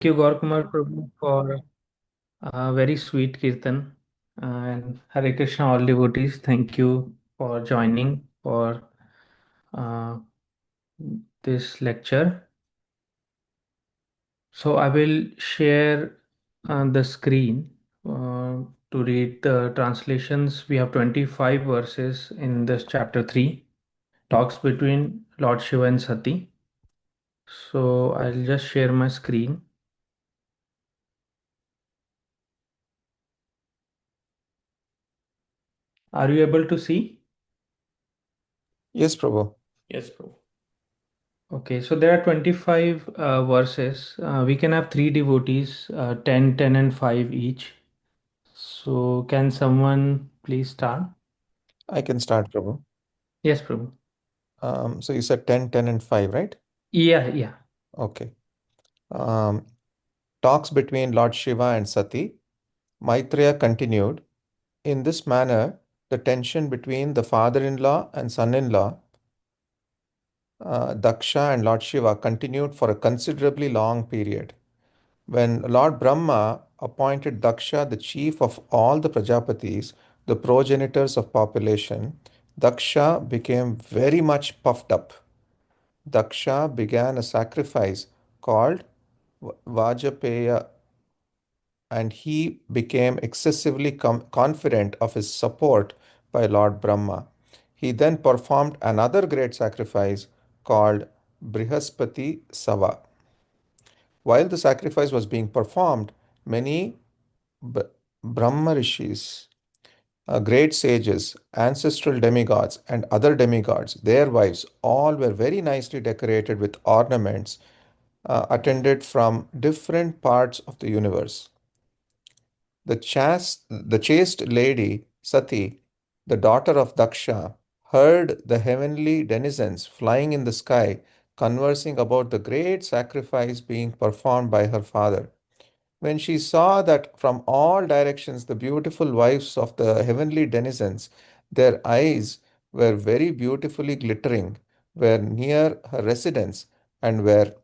you, Gaurakumar Prabhu, for a very sweet kirtan. And Hare Krishna, all devotees. Thank you for joining for uh, this lecture. So I will share the screen to read the translations. We have 25 verses in this chapter 3, talks between Lord Shiva and Sati. So I'll just share my screen. Are you able to see? Yes, Prabhu. Yes, Prabhu. Okay, so there are 25 verses. We can have three devotees, 10, 10, and 5 each. So can someone please start? I can start, Prabhu. Yes, Prabhu. So you said 10, 10, and 5, right? Yeah, yeah. Okay. Um, Talks between Lord Shiva and Sati. Maitreya continued. In this manner, the tension between the father-in-law and son-in-law, Daksha and Lord Shiva, continued for a considerably long period. When Lord Brahma appointed Daksha the chief of all the Prajapatis, the progenitors of population, Daksha became very much puffed up. Daksha began a sacrifice called Vajapeya, and he became excessively confident of his support by Lord Brahma. He then performed another great sacrifice called Brihaspati Sava. While the sacrifice was being performed, many B- Brahma rishis, great sages, ancestral demigods, and other demigods, their wives, all were very nicely decorated with ornaments attended from different parts of the universe. The chaste lady, Sati, the daughter of Daksha, heard the heavenly denizens flying in the sky conversing about the great sacrifice being performed by her father. When she saw that from all directions the beautiful wives of the heavenly denizens, their eyes were very beautifully glittering, were near her residence, and were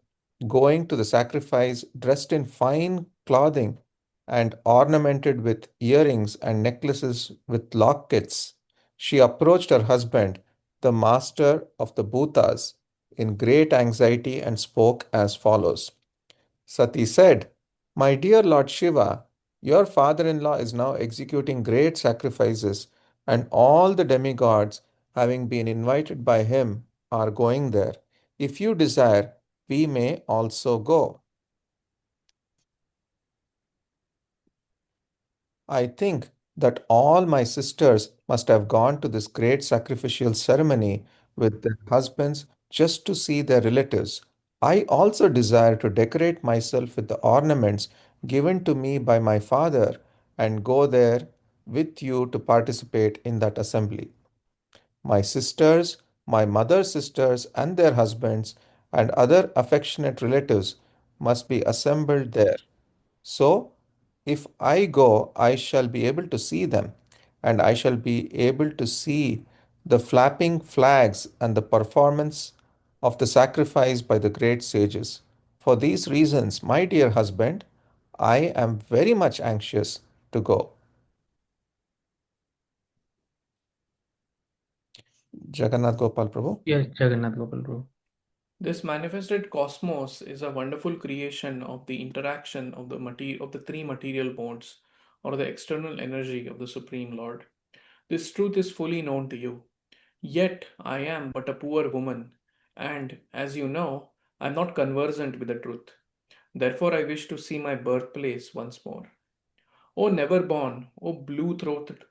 going to the sacrifice dressed in fine clothing and ornamented with earrings and necklaces with lockets, she approached her husband, the master of the Bhutas, in great anxiety and spoke as follows. Sati said, My dear Lord Shiva, your father in law is now executing great sacrifices, and all the demigods, having been invited by him, are going there. If you desire, we may also go. I think that all my sisters must have gone to this great sacrificial ceremony with their husbands just to see their relatives. I also desire to decorate myself with the ornaments given to me by my father and go there with you to participate in that assembly. My sisters, my mother's sisters, and their husbands, and other affectionate relatives must be assembled there. So, if I go, I shall be able to see them, and I shall be able to see the flapping flags and the performance of the sacrifice by the great sages. For these reasons, my dear husband, I am very much anxious to go. Jagannath Gopal Prabhu. Yes, Jagannath Gopal Prabhu. This manifested cosmos is a wonderful creation of the interaction of the three material modes or the external energy of the Supreme Lord. This truth is fully known to you. Yet I am but a poor woman, and as you know, I am not conversant with the truth. Therefore I wish to see my birthplace once more. O never born, O blue throated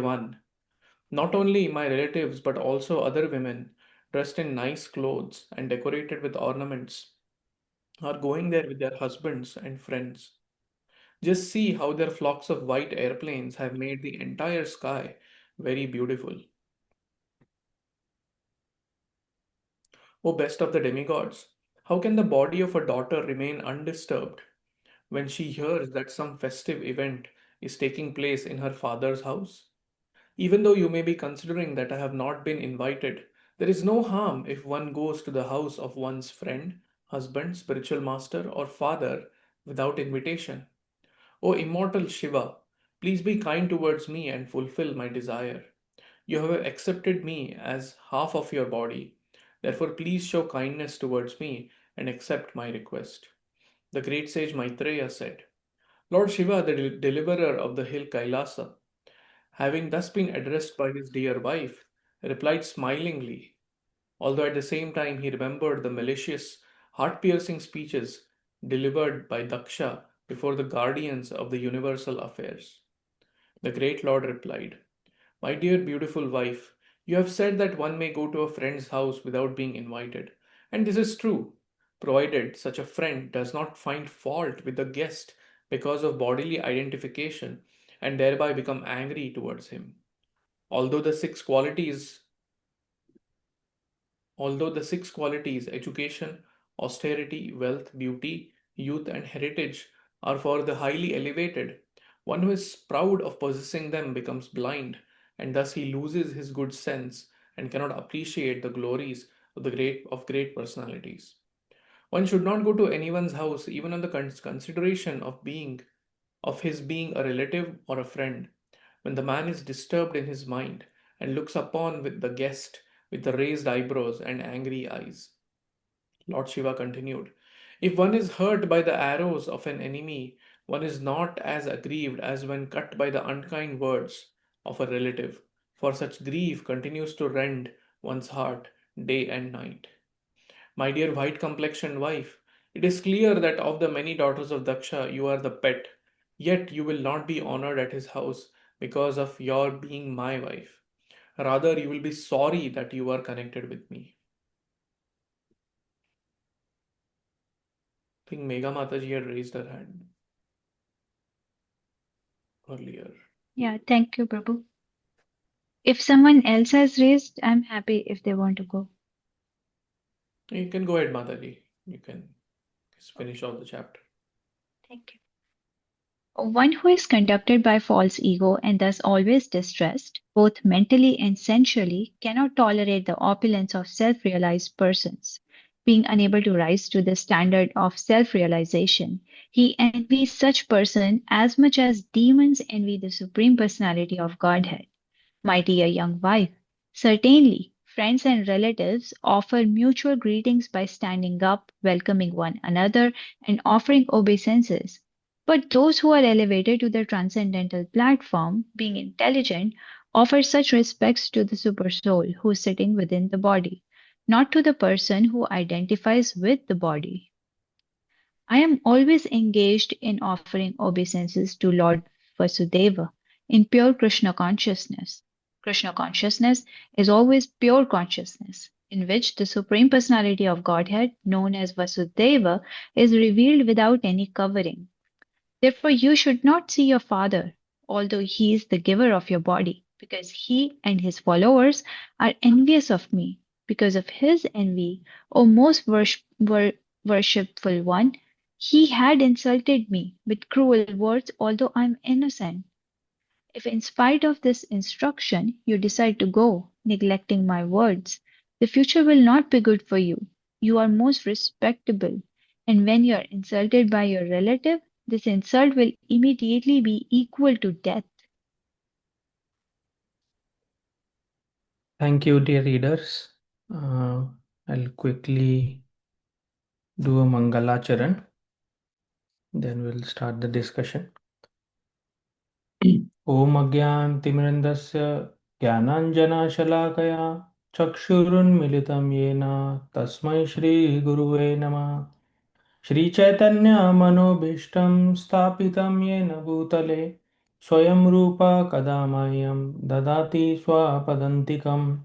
one, not only my relatives, but also other women, dressed in nice clothes and decorated with ornaments, are going there with their husbands and friends. Just see how their flocks of white airplanes have made the entire sky very beautiful. O best of the demigods, how can the body of a daughter remain undisturbed when she hears that some festive event is taking place in her father's house? Even though you may be considering that I have not been invited, there is no harm if one goes to the house of one's friend husband, spiritual master, or father without invitation. O immortal Shiva, please be kind towards me and fulfill my desire. You have accepted me as half of your body. Therefore, please show kindness towards me and accept my request. The great sage Maitreya said, Lord Shiva, the deliverer of the hill Kailasa, having thus been addressed by his dear wife, replied smilingly, although at the same time he remembered the malicious, heart piercing speeches delivered by Daksha before the guardians of the universal affairs. The great Lord replied, My dear beautiful wife, you have said that one may go to a friend's house without being invited, and this is true, provided such a friend does not find fault with the guest because of bodily identification and thereby become angry towards him. Although the six qualities Although the six qualities education, austerity, wealth, beauty, youth, and heritage are for the highly elevated, one who is proud of possessing them becomes blind, and thus he loses his good sense and cannot appreciate the glories of great personalities. One should not go to anyone's house even on the consideration of his being a relative or a friend, when the man is disturbed in his mind and looks upon with the guest with the raised eyebrows and angry eyes. Lord Shiva continued, If one is hurt by the arrows of an enemy, one is not as aggrieved as when cut by the unkind words of a relative, for such grief continues to rend one's heart day and night. My dear white complexioned wife, it is clear that of the many daughters of Daksha, you are the pet, yet you will not be honored at his house because of your being my wife. Rather, you will be sorry that you are connected with me. I think Megha Mataji had raised her hand earlier. Yeah, thank you, Prabhu. If someone else has raised, I'm happy if they want to go. You can go ahead, Mataji. You can finish off the chapter. Thank you. One who is conducted by false ego and thus always distressed, both mentally and sensually, cannot tolerate the opulence of self realized persons. Being unable to rise to the standard of self realization, he envies such person as much as demons envy the Supreme Personality of Godhead. My dear young wife, certainly, friends and relatives offer mutual greetings by standing up, welcoming one another, and offering obeisances. But those who are elevated to the transcendental platform, being intelligent, offer such respects to the supersoul who is sitting within the body, not to the person who identifies with the body. I am always engaged in offering obeisances to Lord Vasudeva in pure Krishna consciousness. Krishna consciousness is always pure consciousness, in which the Supreme Personality of Godhead, known as Vasudeva, is revealed without any covering. Therefore, you should not see your father, although he is the giver of your body, because he and his followers are envious of me. Because of his envy, O most worshipful one, he had insulted me with cruel words, although I am innocent. If in spite of this instruction you decide to go, neglecting my words, the future will not be good for you. You are most respectable, and when you are insulted by your relative, this insult will immediately be equal to death. Thank you, dear readers. I'll quickly do a Mangalacharan, then we'll start the discussion. ॐ अज्ञानतिमिरन्दस्य ज्ञानाञ्जनशलाकया चक्षुरुन्मिलितं येन तस्मै श्रीगुरुवे नमः। श्रीचैतन्यमनोभीष्टं स्थापितं येन भूतले स्वयं रूपा कदा मह्यं ददाति स्वपदान्तिकम्।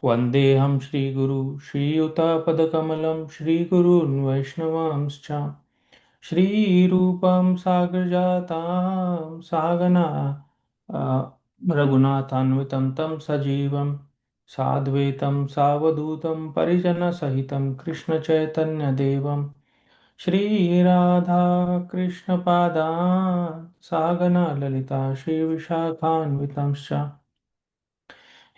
वन्देऽहं श्रीगुरु श्रीयुतपदकमलं श्रीगुरून् वैष्णवांश्च श्रीरूपं साग्रजातां सागना रघुनाथान्वितं तं सजीवं साद्वैतं सावधूतं परिजनसहितं कृष्णचैतन्यदेवं श्रीराधा कृष्णपादान् सागना ललिता श्रीविशाखान्वितंश्च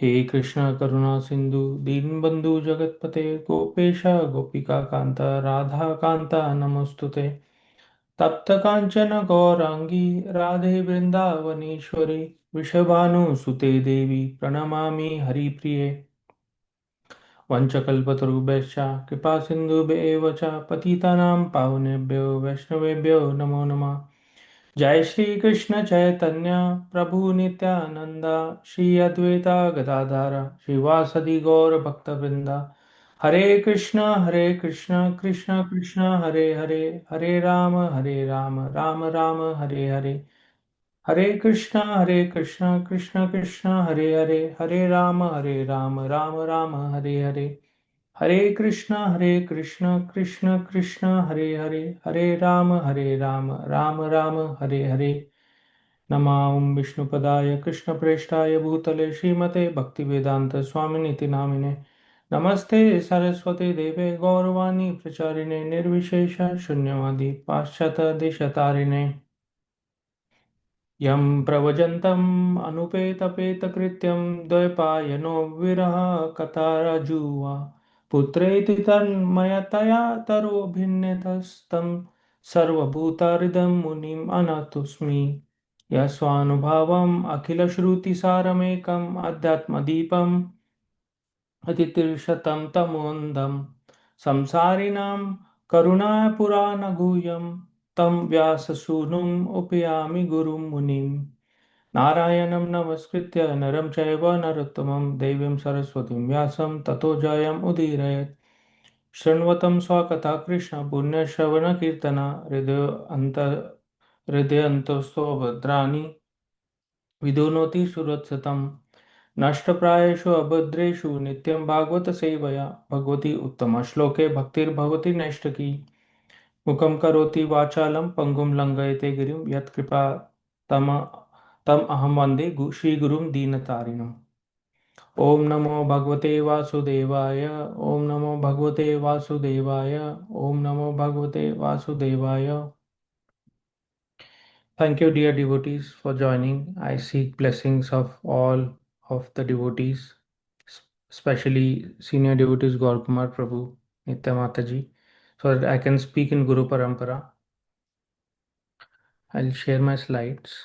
हे कृष्ण करुणा सिंधु दीनबंधु जगतपते गोपेश गोपिका कांता राधा कांता नमोस्तुते तप्त कांचन गौरांगी राधे वृंदावनेश्वरी वृषभानुसुते देवी प्रणमामि हरिप्रिये वंशकल्पतरुभ्यश्च कृपा सिन्धुभ्येव च पतितानां पावनेभ्यो वैष्णवेभ्यो नमो नमः जय श्री कृष्ण चैतन्य प्रभु नित्यानंद श्री अद्वैता गदाधर श्रीवासदि गौर भक्तवृंद हरे कृष्ण कृष्ण कृष्ण हरे हरे हरे राम राम राम हरे हरे हरे कृष्ण कृष्ण कृष्ण हरे हरे राम राम राम हरे हरे कृष्ण कृष्ण कृष्ण हरे राम राम राम हरे नमां विष्णुपदाय कृष्णप्रेष्ठाय भूतले श्रीमते भक्तिवेदांत स्वामिनीति नामिने नमस्ते सरस्वती देवे गौरवाणी प्रचारिणे निर्विशेष शून्यवादी पाश्चात्य देशतारिणे यं प्रव्रजन्तम् अनुपेतपेतकृत्यं द्वैपायनो विरह कथारजुवा पुत्रेति तन्मयतया तरोभिन्यतस्तं सर्वभूतारिदं मुनिम् अनतोऽस्मि यस्वानुभावम् अखिलश्रुतिसारमेकम् अध्यात्मदीपम् अतितीर्षतं तमोऽन्धं संसारिणां करुणापुराणगुह्यं तं व्याससूनुम् उपयामि गुरुं मुनिम् नारायणं नमस्कृत्य नरं चैव नरोत्तमं देवीं सरस्वतीं व्यासं ततो जयम् उदीरयेत् शृण्वतं स्वकथा कृष्ण पुण्यश्रवणकीर्तना हृदयन्तस्थो भद्राणि विदुनोति सुरत्सतम् नष्टप्रायेषु अभद्रेषु नित्यं भागवत सेवया भगवती उत्तम श्लोके भक्तिर्भवति नैष्ठकी मुखं करोति वाचालं पङ्गुं लङ्घयते गिरिं यत्कृपा तम तम अहं वन्दे श्रीगुरुं दीनतारिणम् ॐ नमो भगवते वासुदेवाय ॐ नमो भगवते वासुदेवाय ॐ नमो भगवते वासुदेवाय Thank you, dear devotees, for joining. I seek blessings of all of the devotees, especially senior devotees Gaurakumar Prabhu, Nitya Mataji, so that I can speak in Guru Parampara. I'll share my slides.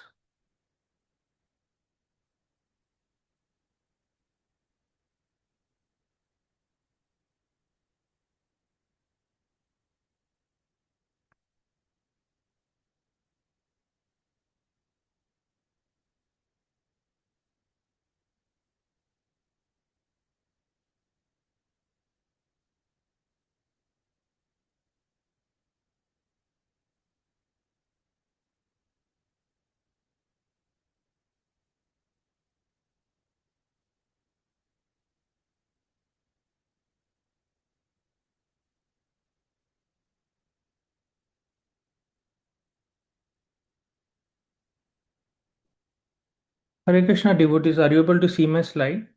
Hare Krishna devotees, are you able to see my slides?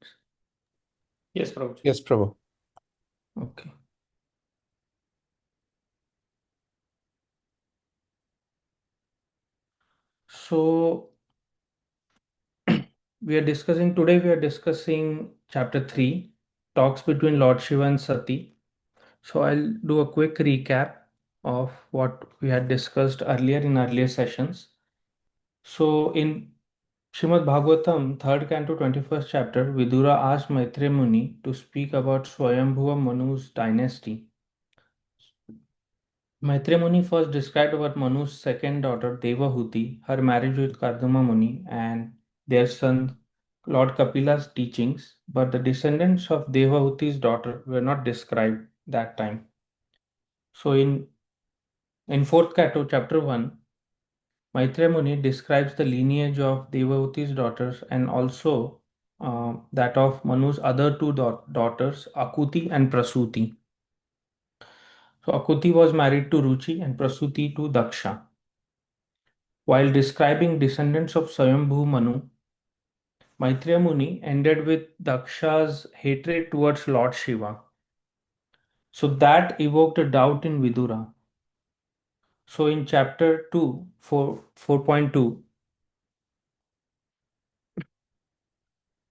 Yes, Prabhuji. Yes, Prabhu. Okay. So we are discussing chapter 3, talks between Lord Shiva and Sati. So I'll do a quick recap of what we had discussed earlier in earlier sessions. So in Srimad Bhagavatam, 3rd canto, 21st chapter, Vidura asked Maitreya Muni to speak about Swayambhuva Manu's dynasty. Maitreya Muni first described about Manu's second daughter Devahuti, her marriage with Kardama Muni, and their son Lord Kapila's teachings, but the descendants of Devahuti's daughter were not described that time. So in 4th canto, chapter 1, Maitreya Muni describes the lineage of Devavati's daughters and also that of Manu's other two daughters, Akuti and Prasuti. So Akuti was married to Ruchi and Prasuti to Daksha. While describing descendants of Swayambhu Manu, Maitreya Muni ended with Daksha's hatred towards Lord Shiva. So that evoked a doubt in Vidura. So in chapter 2, 4.2,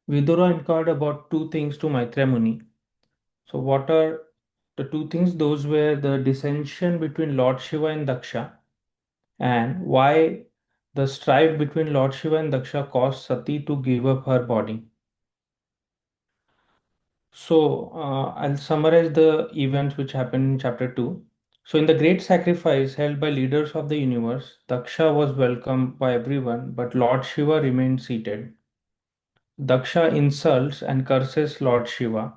Vidura inquired about two things to Maitreya Muni. So, what are the two things? Those were the dissension between Lord Shiva and Daksha, and why the strife between Lord Shiva and Daksha caused Sati to give up her body. So, I'll summarize the events which happened in chapter 2. So, in the great sacrifice held by leaders of the universe, Daksha was welcomed by everyone, but Lord Shiva remained seated. Daksha insults and curses Lord Shiva.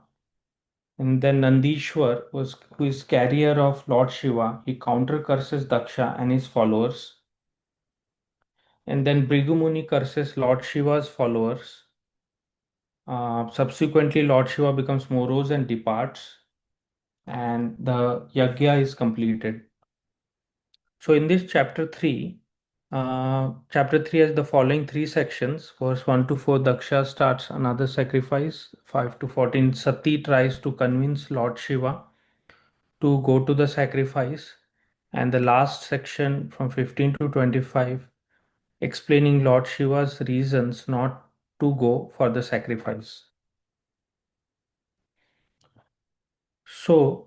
And then Nandishwar, who is carrier of Lord Shiva, he counter curses Daksha and his followers. And then Bhrigumuni curses Lord Shiva's followers. Subsequently, Lord Shiva becomes morose and departs, and the yajna is completed. So, in this chapter 3 has the following three sections. Verse 1 to 4, Daksha starts another sacrifice. 5 to 14, Sati tries to convince Lord Shiva to go to the sacrifice. And the last section from 15 to 25, explaining Lord Shiva's reasons not to go for the sacrifice. So,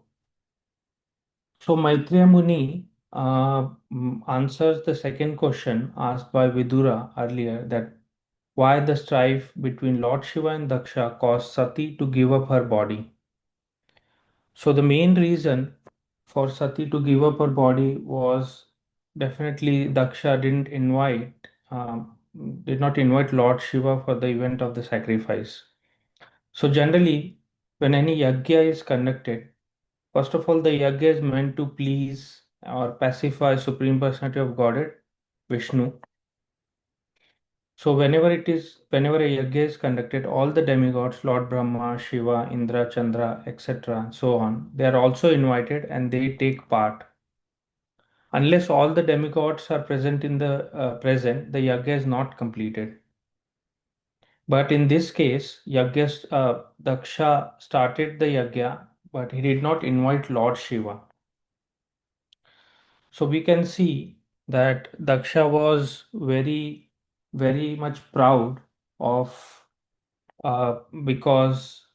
Maitreya Muni answers the second question asked by Vidura earlier, that why the strife between Lord Shiva and Daksha caused Sati to give up her body. So the main reason for Sati to give up her body was definitely Daksha did not invite Lord Shiva for the event of the sacrifice. So generally, when any yajna is conducted, first of all, the yajna is meant to please or pacify Supreme Personality of Godhead, Vishnu. So whenever a yajna is conducted, all the demigods, Lord Brahma, Shiva, Indra, Chandra, etc., and so on, they are also invited and they take part. Unless all the demigods are present the yajna is not completed. But in this case, Daksha started the yajna, but he did not invite Lord Shiva. So we can see that Daksha was very, very much proud of because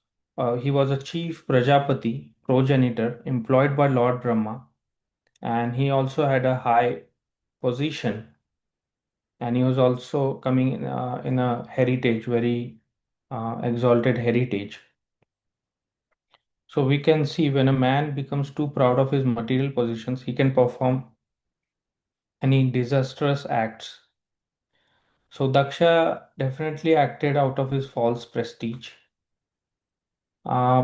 he was a chief Prajapati, progenitor, employed by Lord Brahma, and he also had a high position, and he was also coming in a heritage, very exalted heritage. So we can see when a man becomes too proud of his material positions, he can perform any disastrous acts. So Daksha definitely acted out of his false prestige.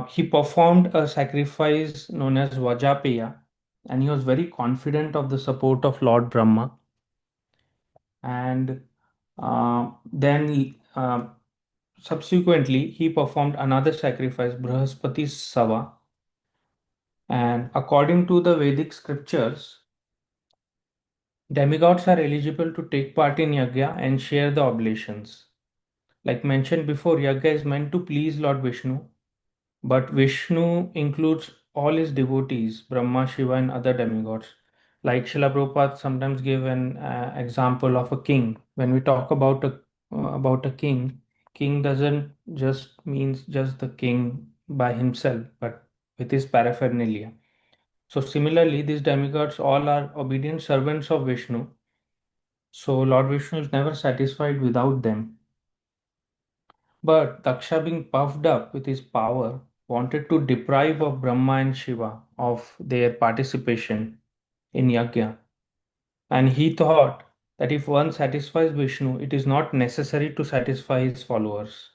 He performed a sacrifice known as Vajapeya, and he was very confident of the support of Lord Brahma. And then subsequently, he performed another sacrifice, Brahaspati Sava. And according to the Vedic scriptures, demigods are eligible to take part in yajna and share the oblations. Like mentioned before, yajna is meant to please Lord Vishnu, but Vishnu includes all his devotees, Brahma, Shiva, and other demigods. Like Srila Prabhupada sometimes give an example of a king. When we talk about a king, king doesn't just means just the king by himself, but with his paraphernalia. So similarly, these demigods all are obedient servants of Vishnu. So Lord Vishnu is never satisfied without them. But Daksha, being puffed up with his power, wanted to deprive of Brahma and Shiva of their participation in yajna. And he thought that if one satisfies Vishnu, it is not necessary to satisfy his followers.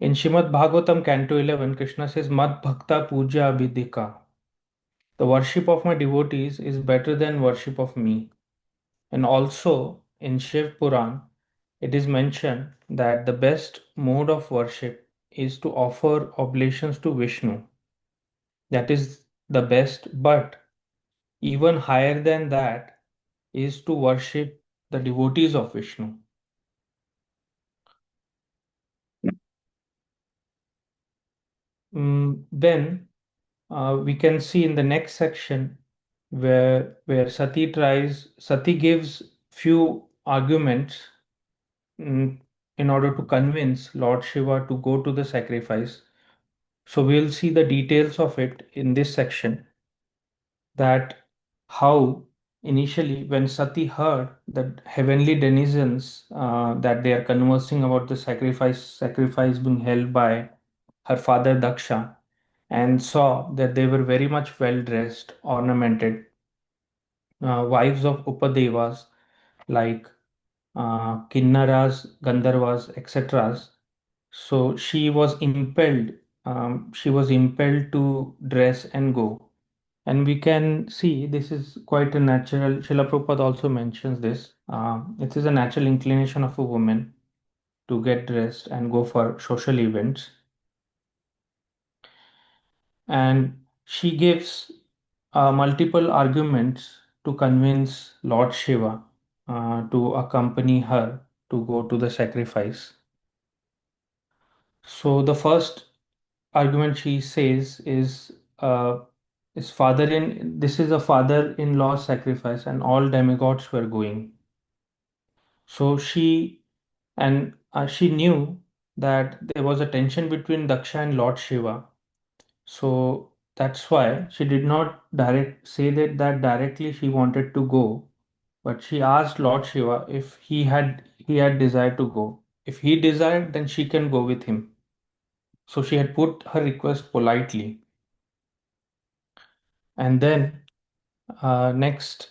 In Shrimad Bhagavatam, Canto 11, Krishna says, Mad Bhakta Puja Abhidhika. The worship of my devotees is better than worship of me. And also in Shiv Puran, it is mentioned that the best mode of worship is to offer oblations to Vishnu. That is the best, but even higher than that is to worship the devotees of Vishnu. Then we can see in the next section where Sati gives few arguments in order to convince Lord Shiva to go to the sacrifice. So we'll see the details of it in this section, that how initially when Sati heard that heavenly denizens that they are conversing about the sacrifice being held by her father Daksha, and saw that they were very much well dressed, ornamented, wives of Upadevas like Kinnaras, Gandharvas, etc. So she was impelled to dress and go. And we can see this is quite a natural, Srila Prabhupada also mentions this. It is a natural inclination of a woman to get dressed and go for social events. And she gives multiple arguments to convince Lord Shiva to accompany her to go to the sacrifice. So the first argument she says is father in this is a father-in-law sacrifice and all demigods were going. So she knew that there was a tension between Daksha and Lord Shiva. So that's why she did not direct say that directly she wanted to go, but she asked Lord Shiva if he had desired to go. If he desired, then she can go with him. So she had put her request politely. And then next,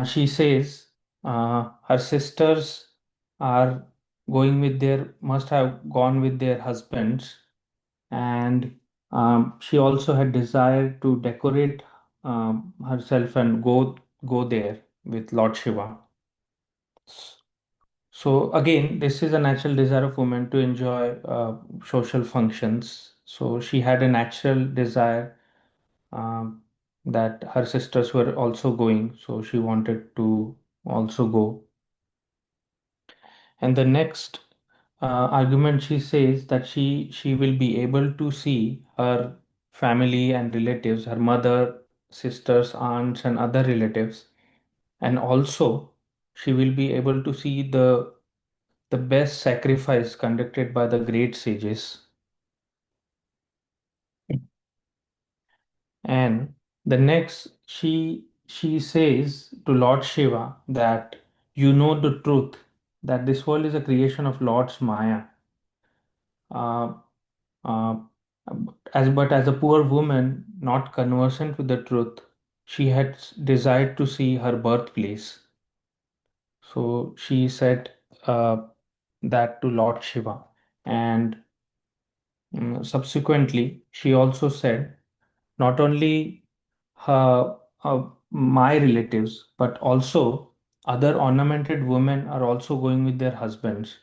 she says her sisters are must have gone with their husbands, and she also had desired to decorate herself and go there with Lord Shiva. So again, this is a natural desire of women to enjoy social functions. So she had a natural desire um, that her sisters were also going, so she wanted to also go. And the next argument, she says that she will be able to see her family and relatives, her mother, sisters, aunts, and other relatives, and also she will be able to see the best sacrifice conducted by the great sages. And the next, she says to Lord Shiva that you know the truth, that this world is a creation of Lord's Maya. Uh, uh, but as a poor woman, not conversant with the truth, she had desired to see her birthplace. So she said that to Lord Shiva. And subsequently, she also said not only my relatives, but also other ornamented women are also going with their husbands.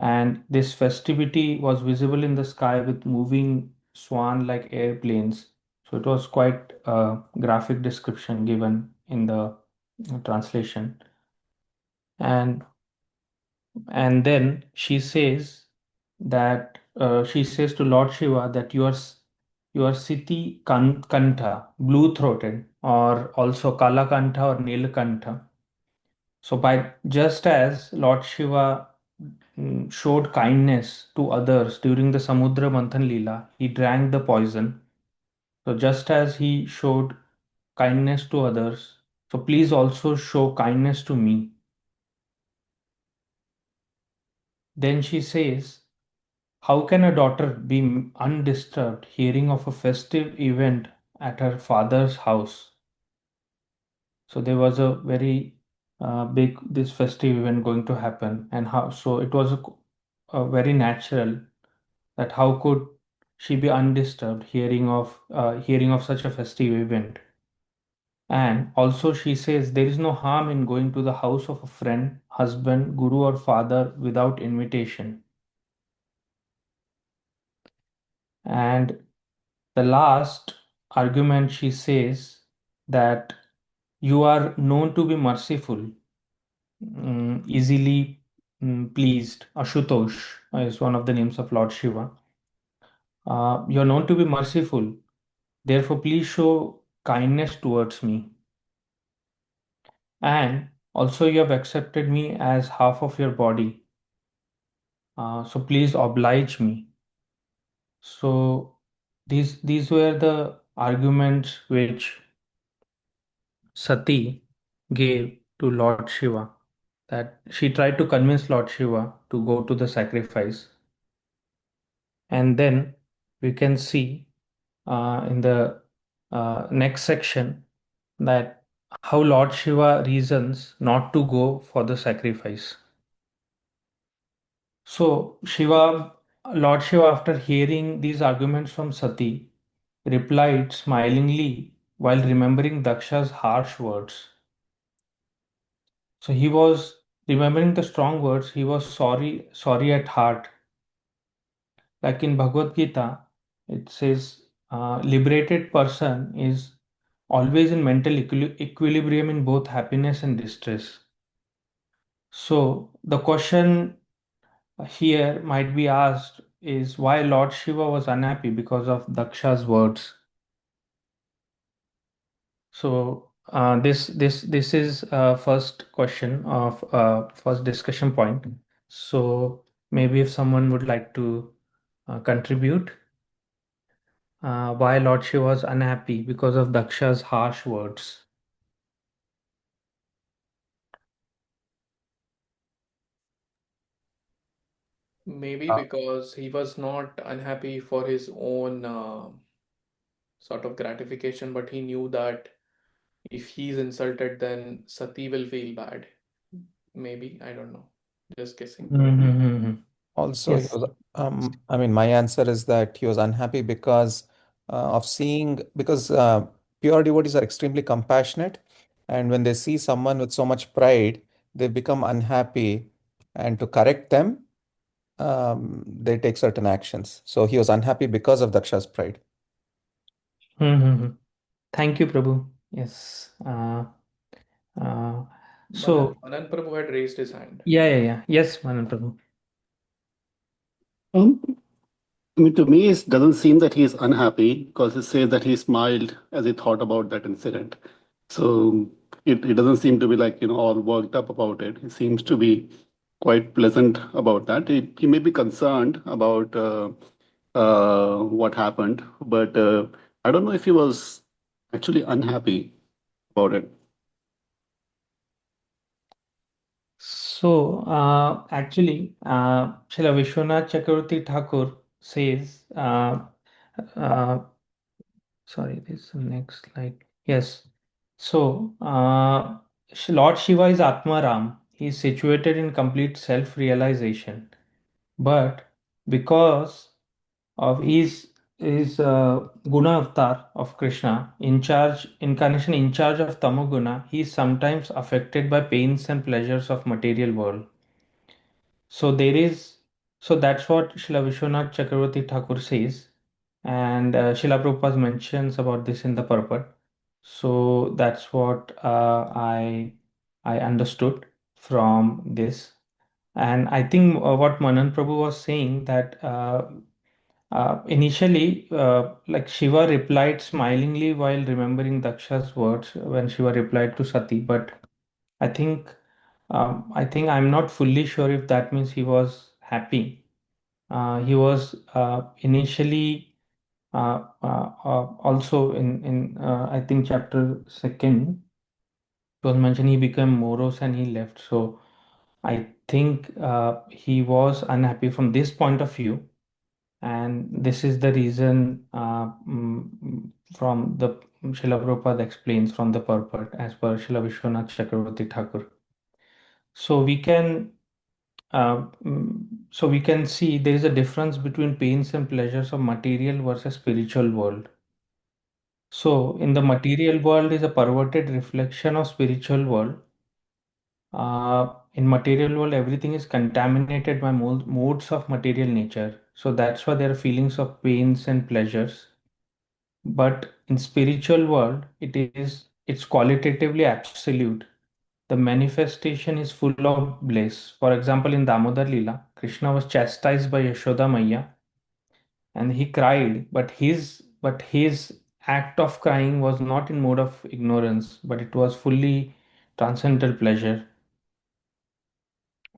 And this festivity was visible in the sky with moving swan-like airplanes. So it was quite a graphic description given in the translation. And then she says to Lord Shiva that you are Siti Kantha, blue-throated, or also Kalakantha or Nilakantha. So by just as Lord Shiva showed kindness to others during the Samudra Manthan Leela, he drank the poison. So just as he showed kindness to others, so please also show kindness to me. Then she says, how can a daughter be undisturbed hearing of a festive event at her father's house? So there was a very big this festive event going to happen, and how so it was a very natural that how could she be undisturbed hearing of such a festive event. And also she says there is no harm in going to the house of a friend, husband, guru, or father without invitation. And the last argument, she says that you are known to be merciful, easily pleased. Ashutosh is one of the names of Lord Shiva. You are known to be merciful. Therefore, please show kindness towards me. And also, you have accepted me as half of your body. So please oblige me. So these were the arguments which Sati gave to Lord Shiva, that she tried to convince Lord Shiva to go to the sacrifice. And then we can see in the next section that how Lord Shiva reasons not to go for the sacrifice. So Lord Shiva, after hearing these arguments from Sati, replied smilingly while remembering Daksha's harsh words. So he was remembering the strong words, he was sorry at heart. Like in Bhagavad Gita, it says, liberated person is always in mental equilibrium in both happiness and distress. So the question here might be asked is why Lord Shiva was unhappy because of Daksha's words. So this is first question of first discussion point. So maybe if someone would like to contribute, why Lord Shiva was unhappy because of Daksha's harsh words. Maybe Uh, because he was not unhappy for his own sort of gratification, but he knew that if he's insulted, then Sati will feel bad. Maybe, I don't know. Just guessing. Mm-hmm. Also, he Yes. was, I mean, my answer is that he was unhappy because of seeing, because pure devotees are extremely compassionate. And when they see someone with so much pride, they become unhappy. And to correct them, they take certain actions. So he was unhappy because of Daksha's pride. Mm-hmm. Thank you, Prabhu. Yes. Uh, so Manan Prabhu had raised his hand. yeah. Yes, Manan Prabhu. Um, I mean, to me, it doesn't seem that he's unhappy because it says that he smiled as he thought about that incident. So it doesn't seem to be like, all worked up about it. He seems to be quite pleasant about that. He may be concerned about what happened, but I don't know if he was actually unhappy about it. So actually, Srila Vishwanath Chakravarti Thakur says, uh, sorry, this is the next slide. Yes. So, Lord Shiva is Atmaram. He is situated in complete self-realization. But because of his Guna avatar of Krishna, incarnation in charge of Tamoguna, he is sometimes affected by pains and pleasures of material world. So there is, so that's what Srila Vishwanath Chakravarti Thakur says, and Srila Prabhupada mentions about this in the purport. So that's what I understood from this, and I think what Manan Prabhu was saying that initially, like Shiva replied smilingly while remembering Daksha's words when Shiva replied to Sati, but I think I think I'm not fully sure if that means he was happy. He was initially also in I think chapter second it was mentioned he became morose and he left. So I think he was unhappy from this point of view, and this is the reason from the Srila Prabhupada explains from the purport as per Srila Vishwanath Chakravarti Thakur. So so we can see there is a difference between pains and pleasures of material versus spiritual world. So in the material world is a perverted reflection of spiritual world. In material world, everything is contaminated by modes of material nature. So that's why there are feelings of pains and pleasures. But in spiritual world, it's qualitatively absolute. The manifestation is full of bliss. For example, in Damodar Lila, Krishna was chastised by Yashoda Maya and he cried, but his act of crying was not in mode of ignorance, but it was fully transcendental pleasure.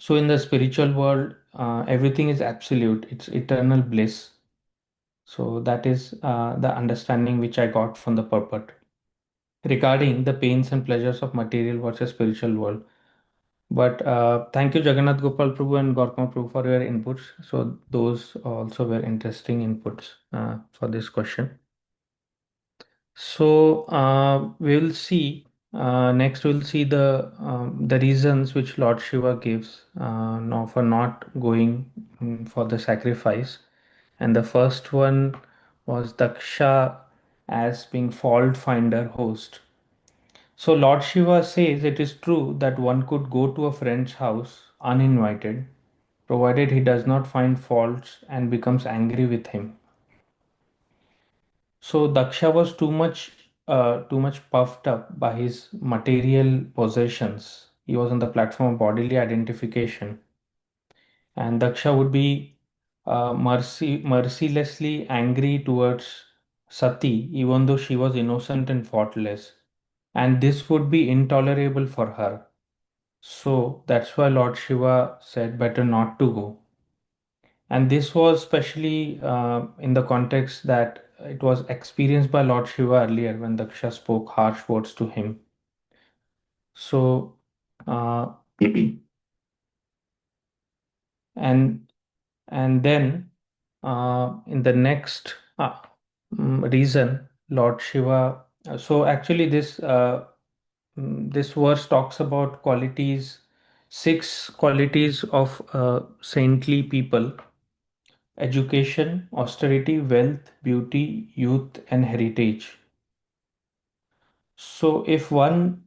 So in the spiritual world, everything is absolute, it's eternal bliss. So that is the understanding which I got from the purport regarding the pains and pleasures of material versus spiritual world. But thank you, Jagannath Gopal Prabhu and Gorkama Prabhu, for your inputs. So those also were interesting inputs for this question. So we'll see. Next, we'll see the reasons which Lord Shiva gives now for not going for the sacrifice. And the first one was Daksha as being fault finder host. So Lord Shiva says it is true that one could go to a friend's house uninvited, provided he does not find faults and becomes angry with him. So Daksha was too much puffed up by his material possessions. He was on the platform of bodily identification, and Daksha would be mercilessly angry towards Sati, even though she was innocent and faultless, and this would be intolerable for her. So that's why Lord Shiva said better not to go. And this was especially in the context that it was experienced by Lord Shiva earlier when Daksha spoke harsh words to him. So, and then in the next reason, Lord Shiva. So actually, this verse talks about qualities, six qualities of saintly people: education, austerity, wealth, beauty, youth, and heritage. So, if one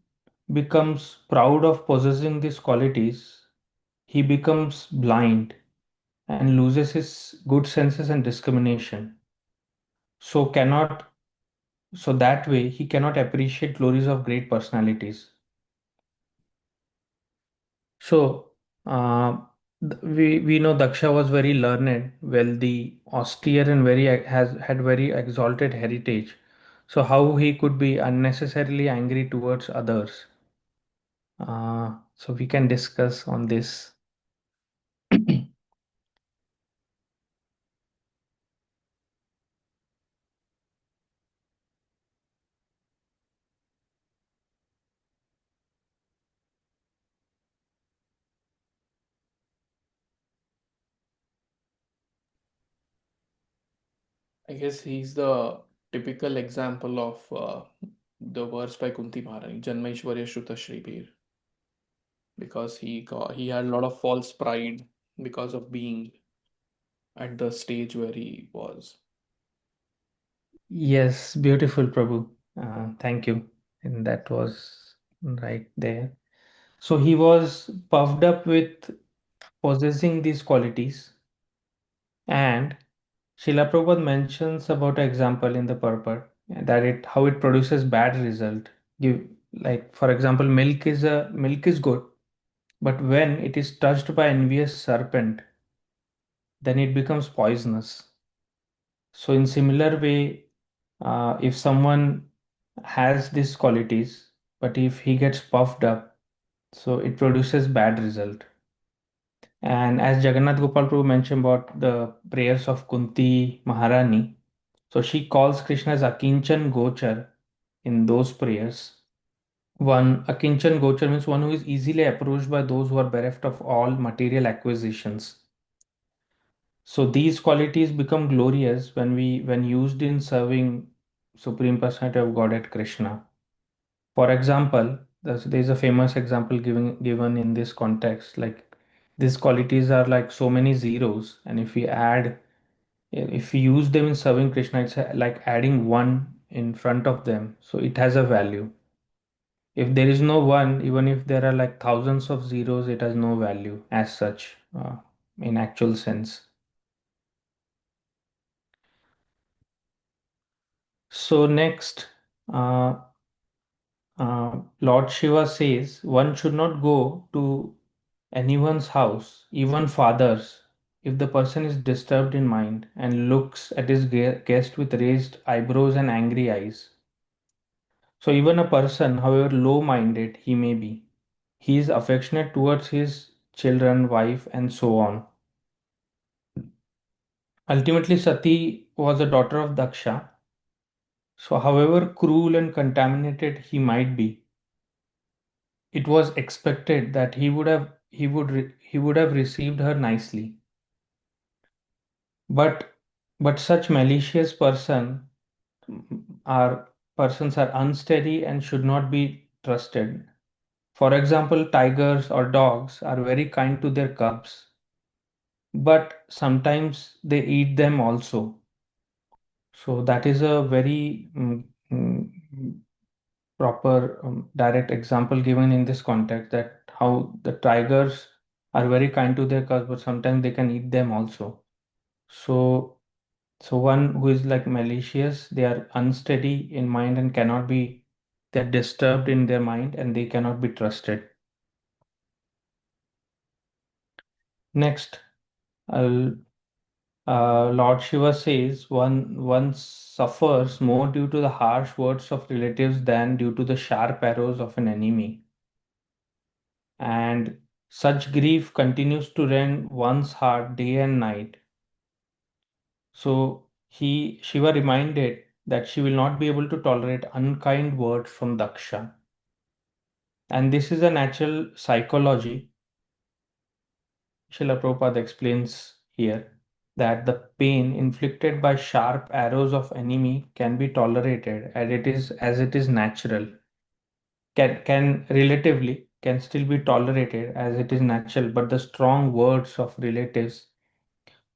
becomes proud of possessing these qualities, he becomes blind and loses his good senses and discrimination. So, that way he cannot appreciate glories of great personalities. So, we know Daksha was very learned, wealthy, austere, and has had very exalted heritage. So, how he could be unnecessarily angry towards others? So we can discuss on this. I guess he's the typical example of the verse by Kunti Maharani, Janmaishwarya Shruta Shribir, because he had a lot of false pride because of being at the stage where he was. Yes, beautiful, Prabhu. Thank you. And that was right there. So he was puffed up with possessing these qualities, and Srila Prabhupada mentions about an example in the purport that it how it produces bad result. Give like for example, milk is good, but when it is touched by envious serpent, then it becomes poisonous. So in similar way, if someone has these qualities, but if he gets puffed up, so it produces bad result. And as Jagannath Gopal Prabhu mentioned about the prayers of Kunti Maharani, so she calls Krishna as Akinchan Gochar in those prayers. One Akinchan Gochar means one who is easily approached by those who are bereft of all material acquisitions. So these qualities become glorious when used in serving Supreme Personality of Godhead Krishna. For example, there's a famous example given in this context. Like these qualities are like so many zeros, and if we use them in serving Krishna, it's like adding one in front of them, so it has a value. If there is no one, even if there are like thousands of zeros, it has no value as such in actual sense. So next, uh, Lord Shiva says one should not go to anyone's house, even father's, if the person is disturbed in mind and looks at his guest with raised eyebrows and angry eyes. So even a person, however low-minded he may be, he is affectionate towards his children, wife, and so on. Ultimately, Sati was a daughter of Daksha. So, however cruel and contaminated he might be, it was expected that he would have received her nicely. But such malicious persons are unsteady and should not be trusted. For example, tigers or dogs are very kind to their cubs, but sometimes they eat them also. So that is a very proper direct example given in this context, that how the tigers are very kind to their cubs, but sometimes they can eat them also. So one who is like malicious, they are unsteady in mind and cannot be, they're disturbed in their mind and they cannot be trusted. Next, I'll Lord Shiva says one suffers more due to the harsh words of relatives than due to the sharp arrows of an enemy. And such grief continues to rend one's heart day and night. So Shiva reminded that she will not be able to tolerate unkind words from Daksha. And this is a natural psychology. Srila Prabhupada explains here that the pain inflicted by sharp arrows of enemy can be tolerated as it is natural, can relatively can still be tolerated as it is natural, but the strong words of relatives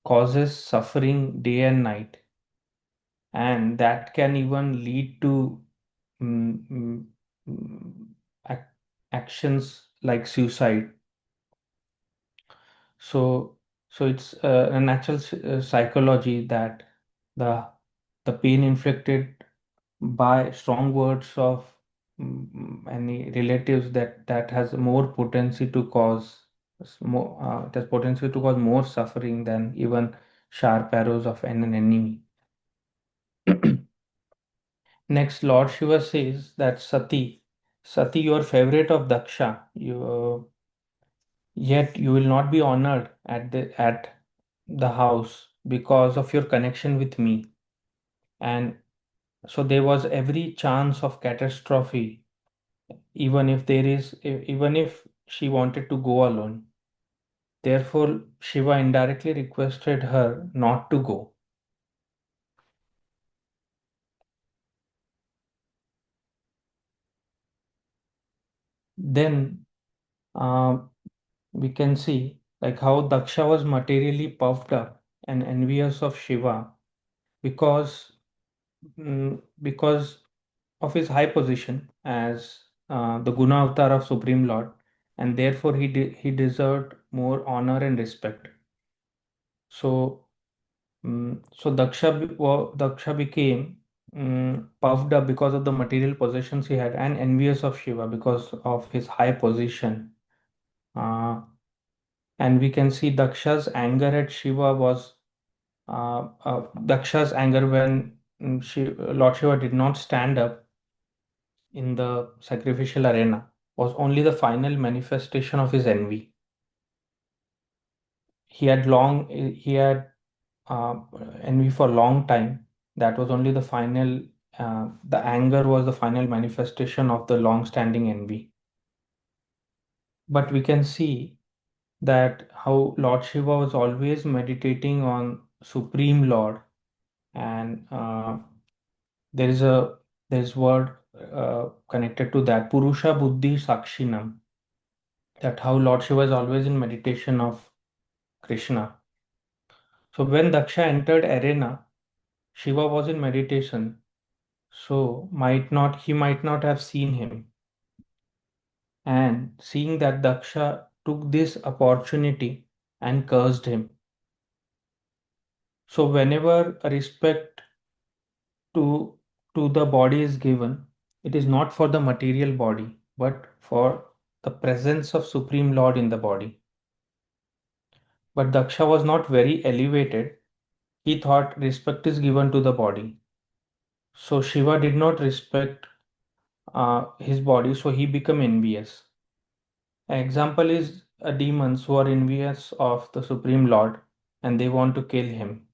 causes suffering day and night, and that can even lead to mm, mm, mm, ac- actions like suicide. So, it's a natural psychology that the pain inflicted by strong words of any relatives, that has more potency to cause more suffering than even sharp arrows of an enemy. Next, Lord Shiva says that Sati, your favorite of Daksha, yet you will not be honored at the house because of your connection with me. And so there was every chance of catastrophe, even if she wanted to go alone. Therefore, Shiva indirectly requested her not to go. Then we can see like how Daksha was materially puffed up and envious of Shiva because because of his high position as the Guna avatar of Supreme Lord, and therefore he deserved more honor and respect. So Daksha became puffed up because of the material possessions he had, and envious of Shiva because of his high position. Uh, and we can see Daksha's anger at Shiva was Daksha's anger when Lord Shiva did not stand up in the sacrificial arena was only the final manifestation of his envy. He had envy for a long time. That was only the anger was the final manifestation of the long-standing envy. But we can see that how Lord Shiva was always meditating on Supreme Lord, and there is a there's word connected to that, Purusha Buddhi Sakshinam, that how Lord Shiva is always in meditation of Krishna. So when Daksha entered arena, Shiva was in meditation, so he might not have seen him. And seeing that, Daksha took this opportunity and cursed him. So whenever a respect to the body is given, it is not for the material body, but for the presence of Supreme Lord in the body. But Daksha was not very elevated. He thought respect is given to the body. So Shiva did not respect his body, so he became envious. An example is demons who are envious of the Supreme Lord and they want to kill him.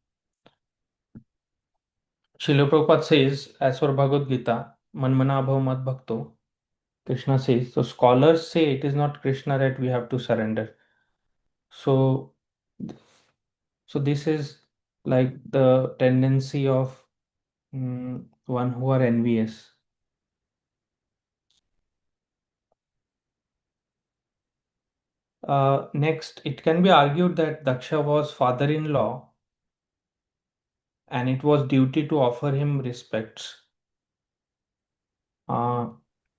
Srila Prabhupada says, as for Bhagavad Gita, Manmana bhav mad bhakto, Krishna says, so scholars say it is not Krishna that we have to surrender. So, so this is like the tendency of one who are envious. Next, it can be argued that Daksha was father-in-law and it was duty to offer him respects. Uh,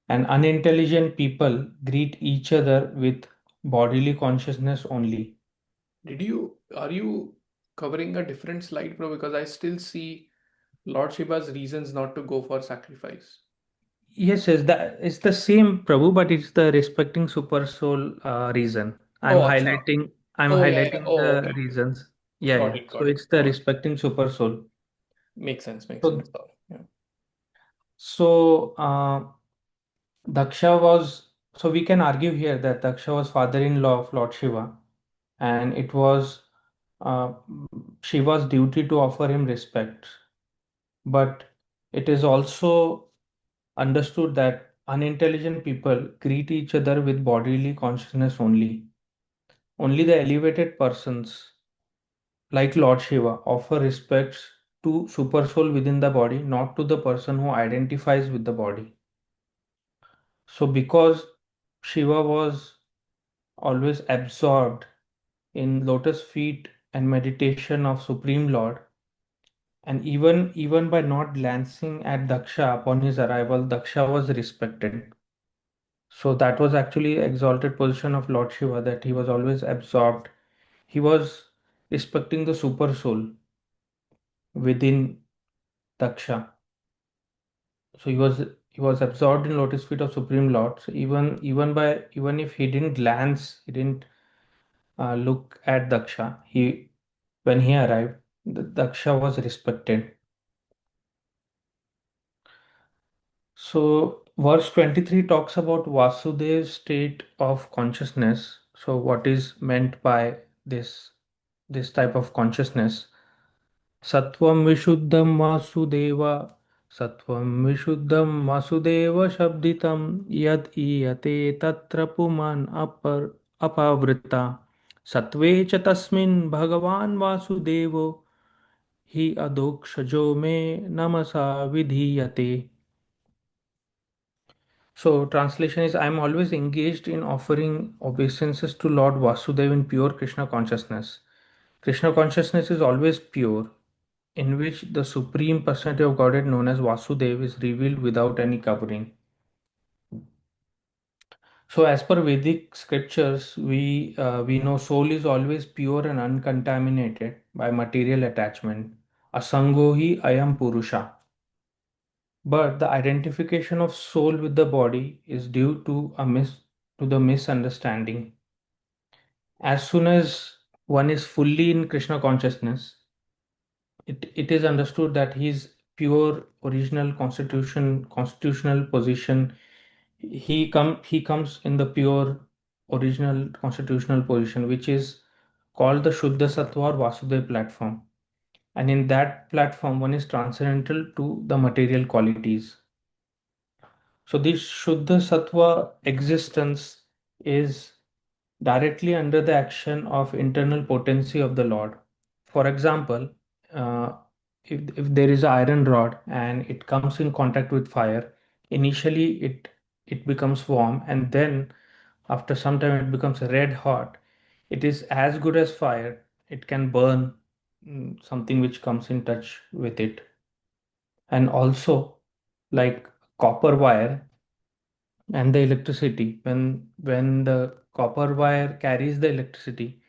and unintelligent people greet each other with bodily consciousness only. Are you covering a different slide, bro? Because I still see Lord Shiva's reasons not to go for sacrifice. Yes, yes, that it's the same Prabhu, but it's the respecting super soul reason. Oh, acha. I'm Oh, yeah, yeah. highlighting Oh, the okay. reasons. Yeah, Got yeah. it, So got it, it's the got it. respecting super soul. Makes sense, makes sense. So, Yeah. so Daksha was, so we can argue here that Daksha was father-in-law of Lord Shiva, and it was uh, Shiva's duty to offer him respect. But it is also understood that unintelligent people greet each other with bodily consciousness only. Only the elevated persons, like Lord Shiva, offer respects to super soul within the body, not to the person who identifies with the body. So, because Shiva was always absorbed in lotus feet and meditation of Supreme Lord, and even by not glancing at Daksha upon his arrival, Daksha was respected. So that was actually exalted position of Lord Shiva, that he was always absorbed. He was respecting the super soul within Daksha. So he was absorbed in lotus feet of Supreme Lord. So even if he didn't glance, he didn't look at Daksha. When he arrived, the Daksha was respected. So verse 23 talks about Vasudev's state of consciousness. So what is meant by this type of consciousness? Sattvam Vishuddham Vasudeva Sattvam Vishuddham Vasudeva Shabditam Yad Iyate Tatra Puman Apavrita Sattve cha tasmin Bhagavan Vasudevo Hi Adokshajo me Namasa Vidhiyate. So, translation is, I am always engaged in offering obeisances to Lord Vasudeva in pure Krishna consciousness. Krishna consciousness is always pure, in which the Supreme Personality of Godhead known as Vasudeva is revealed without any covering. So, as per Vedic scriptures, we know soul is always pure and uncontaminated by material attachment. Asangohi ayam purusha. But the identification of soul with the body is due to the misunderstanding. As soon as one is fully in Krishna consciousness, it is understood that his pure original constitutional position, he comes in the pure original constitutional position, which is called the Shuddha Sattva or Vasudeva platform. And in that platform, one is transcendental to the material qualities. So this Shuddha Sattva existence is directly under the action of internal potency of the Lord. For example, uh, if there is an iron rod and it comes in contact with fire, initially it becomes warm, and then after some time it becomes red hot. It is as good as fire. It can burn something which comes in touch with it. And also, like copper wire and the electricity, when the copper wire carries the electricity,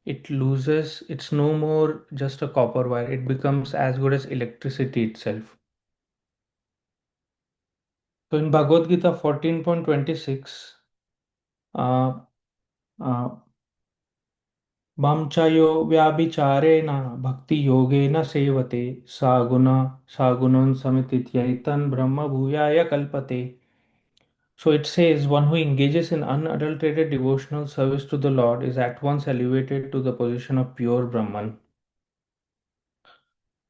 it loses, it's no more just a copper wire, it becomes as good as electricity itself. So in Bhagavad Gita 14.26, uh, uh, mamchayo vyabhichareena bhakti yogena sevate sagunan samitityaitan brahma bhuyaya kalpate. So it says, one who engages in unadulterated devotional service to the Lord is at once elevated to the position of pure Brahman.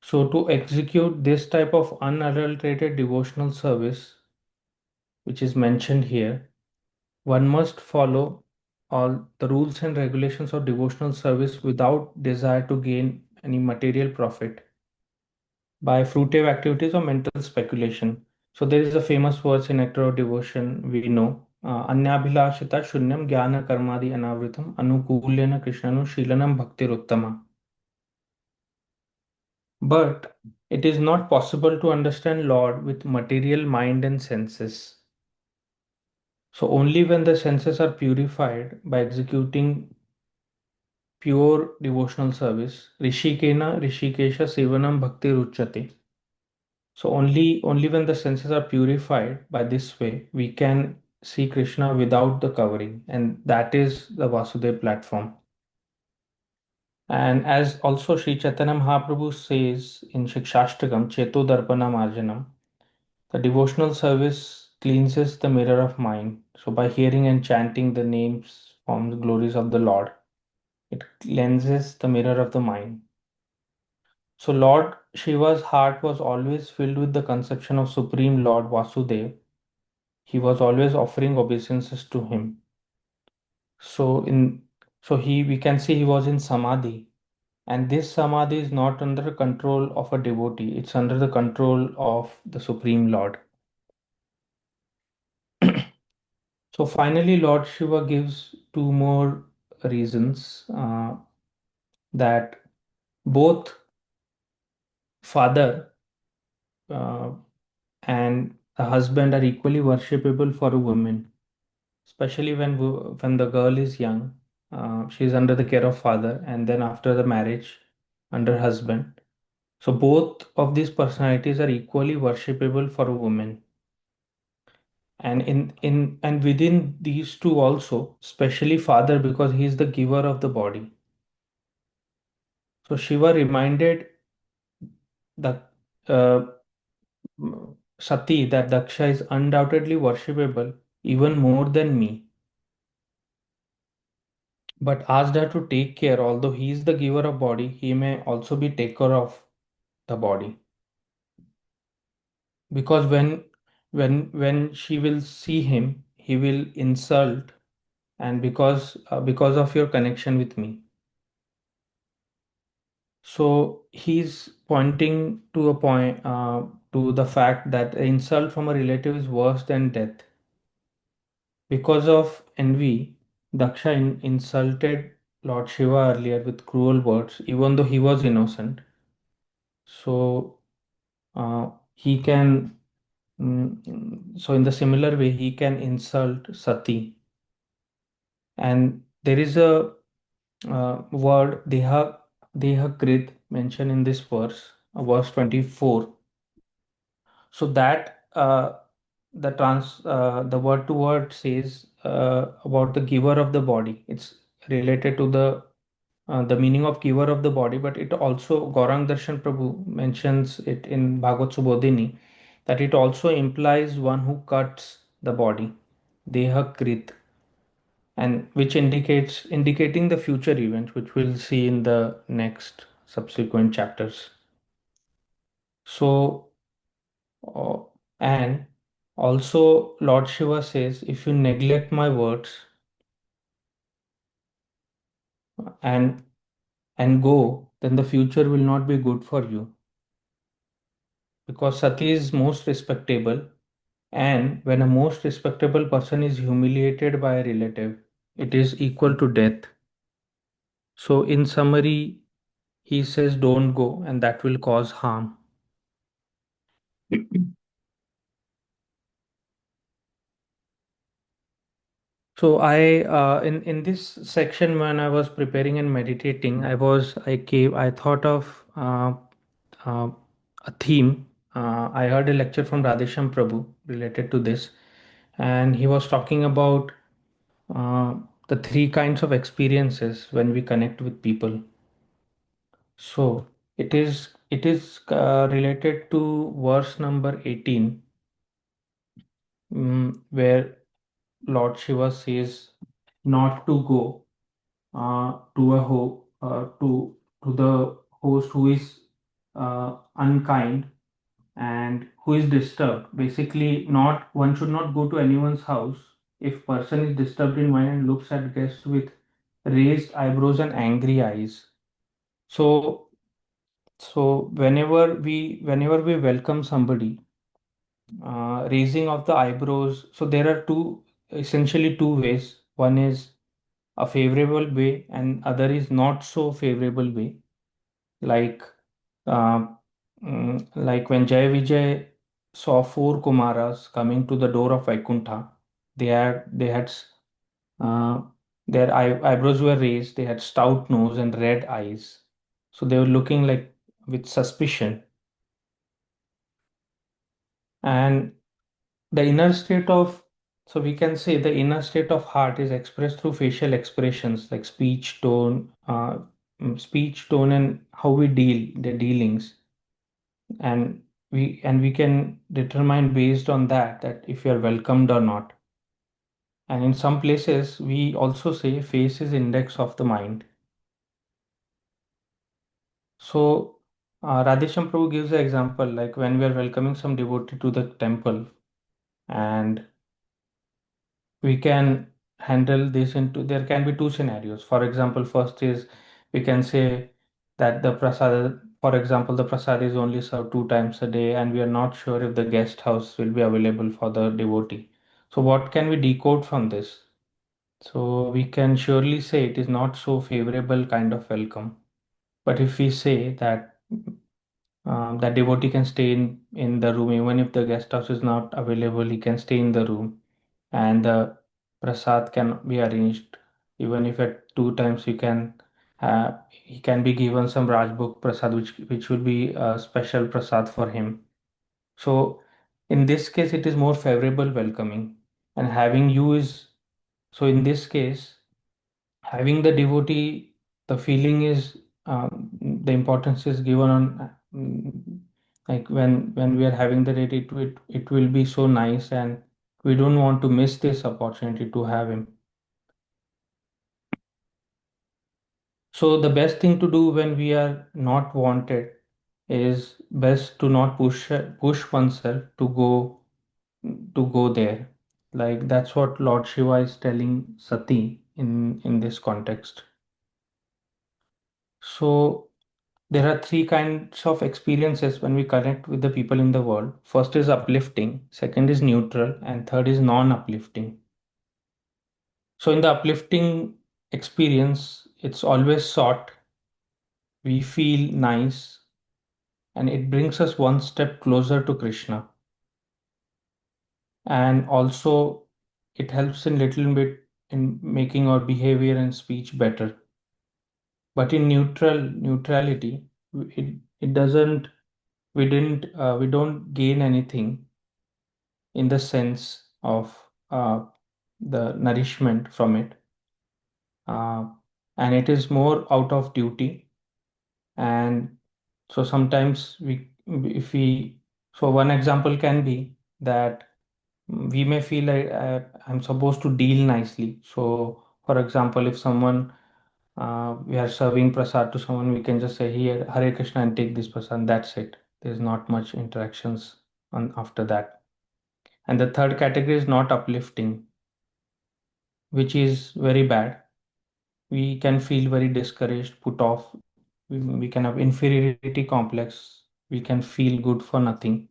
So to execute this type of unadulterated devotional service, which is mentioned here, one must follow all the rules and regulations of devotional service without desire to gain any material profit by fruitive activities or mental speculation. So there is a famous verse in Nectar of Devotion we know. Anyabhilashita shunyam jnana karmadi anavritam anukulyana krishnanu shilanam bhaktiruttama. But it is not possible to understand Lord with material mind and senses. So only when the senses are purified by executing pure devotional service, Rishikena Rishikesha Sevanam Bhakti Ruchate. So only when the senses are purified by this way, we can see Krishna without the covering, and that is the Vasudev platform. And as also Sri Chaitanya Mahaprabhu says in Shikshashtakam, Cheto Darpana Marjanam, the devotional service cleanses the mirror of mind. So by hearing and chanting the names, forms, glories of the Lord, it cleanses the mirror of the mind. So Lord Shiva's heart was always filled with the conception of Supreme Lord Vasudev. He was always offering obeisances to him. So in so he we can say he was in samadhi, and this samadhi is not under the control of a devotee, it's under the control of the Supreme Lord. So finally, Lord Shiva gives two more reasons that both father uh, and the husband are equally worshipable for a woman, especially when the girl is young. She is under the care of father, and then after the marriage, under husband. So both of these personalities are equally worshipable for a woman. And and within these two also, especially father, because he is the giver of the body. So Shiva reminded the uh, Sati that Daksha is undoubtedly worshipable even more than me, but asked her to take care. Although he is the giver of body, he may also be taker of the body. Because when she will see him, he will insult, and because of your connection with me. So he's pointing to a point to the fact that insult from a relative is worse than death. Because of envy, Daksha insulted Lord Shiva earlier with cruel words, even though he was innocent. So he can, so in the similar way, he can insult Sati. And there is a word Dehakrit mentioned in this verse, verse 24. So that the word to word says about the giver of the body. It's related to the meaning of giver of the body, but it also Gaurang Darshan Prabhu mentions it in Bhagavad Subodhini that it also implies one who cuts the body, Dehakrit, and which indicating the future events, which we'll see in the next subsequent chapters. So uh, and also Lord Shiva says, if you neglect my words and go, then the future will not be good for you, because Sati is most respectable, and when a most respectable person is humiliated by a relative, it is equal to death. So in summary, he says don't go, and that will cause harm. So in this section, when I was preparing and meditating, I thought of uh, a theme. I heard a lecture from Radhesham Prabhu related to this, and he was talking about uh, the three kinds of experiences when we connect with people. So it is related to verse number 18, where Lord Shiva says not to go to the host who is unkind and who is disturbed. Basically, not one should not go to anyone's house if person is disturbed in mind and looks at guests with raised eyebrows and angry eyes. So, whenever we welcome somebody, raising of the eyebrows. So there are essentially two ways. One is a favorable way, and other is not so favorable way. Like uh, like when Jai Vijay saw four Kumaras coming to the door of Vaikuntha, they had uh, their eyebrows were raised, they had stout nose and red eyes, so they were looking like with suspicion. And the inner state of, so we can say the inner state of heart is expressed through facial expressions like speech tone, and how we deal the dealings, and we can determine based on that if you are welcomed or not. And in some places we also say face is index of the mind. So Radhesham Prabhu gives an example like when we are welcoming some devotee to the temple, and we can handle this into, there can be two scenarios. For example, first is we can say that the prasad, for example, the prasad is only served 2 times a day and we are not sure if the guest house will be available for the devotee. So what can we decode from this? So we can surely say it is not so favorable kind of welcome. But if we say that that devotee can stay in the room, even if the guest house is not available, he can stay in the room, and the prasad can be arranged. Even if at 2 times he can be given some Rajbhog prasad, which will be a special prasad for him. So in this case, it is more favorable welcoming, and having you is, so in this case, having the devotee, the feeling is, the importance is given on, like when we are having the date, it will be so nice, and we don't want to miss this opportunity to have him. So the best thing to do when we are not wanted is best to not push oneself to go there. Like that's what Lord Shiva is telling Sati in this context. So there are three kinds of experiences when we connect with the people in the world. First is uplifting, second is neutral, and third is non-uplifting. So in the uplifting experience, it's always sought, we feel nice, and it brings us one step closer to Krishna. And also it helps in little bit in making our behavior and speech better. But in neutrality, it doesn't, we don't gain anything in the sense of the nourishment from it, uh, and it is more out of duty. And so sometimes if we, so one example can be that we may feel like I'm supposed to deal nicely. So for example, if someone, we are serving prasad to someone, we can just say here Hare Krishna and take this prasad, that's it. There's not much interactions on after that. And the third category is not uplifting, which is very bad. We can feel very discouraged, put off. We can have inferiority complex. We can feel good for nothing,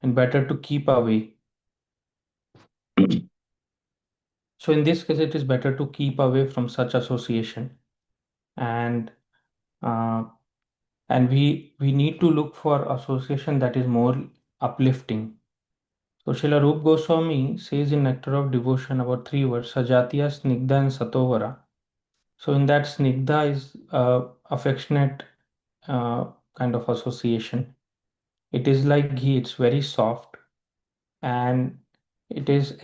and better to keep away. So in this case, it is better to keep away from such association, and uh, we need to look for association that is more uplifting. So Srila Rup Goswami says in Nectar of Devotion about three words: Sajatiya, Snigdha, and Satovara. So in that, Snigdha is affectionate kind of association. It is like ghee, it's very soft, and it is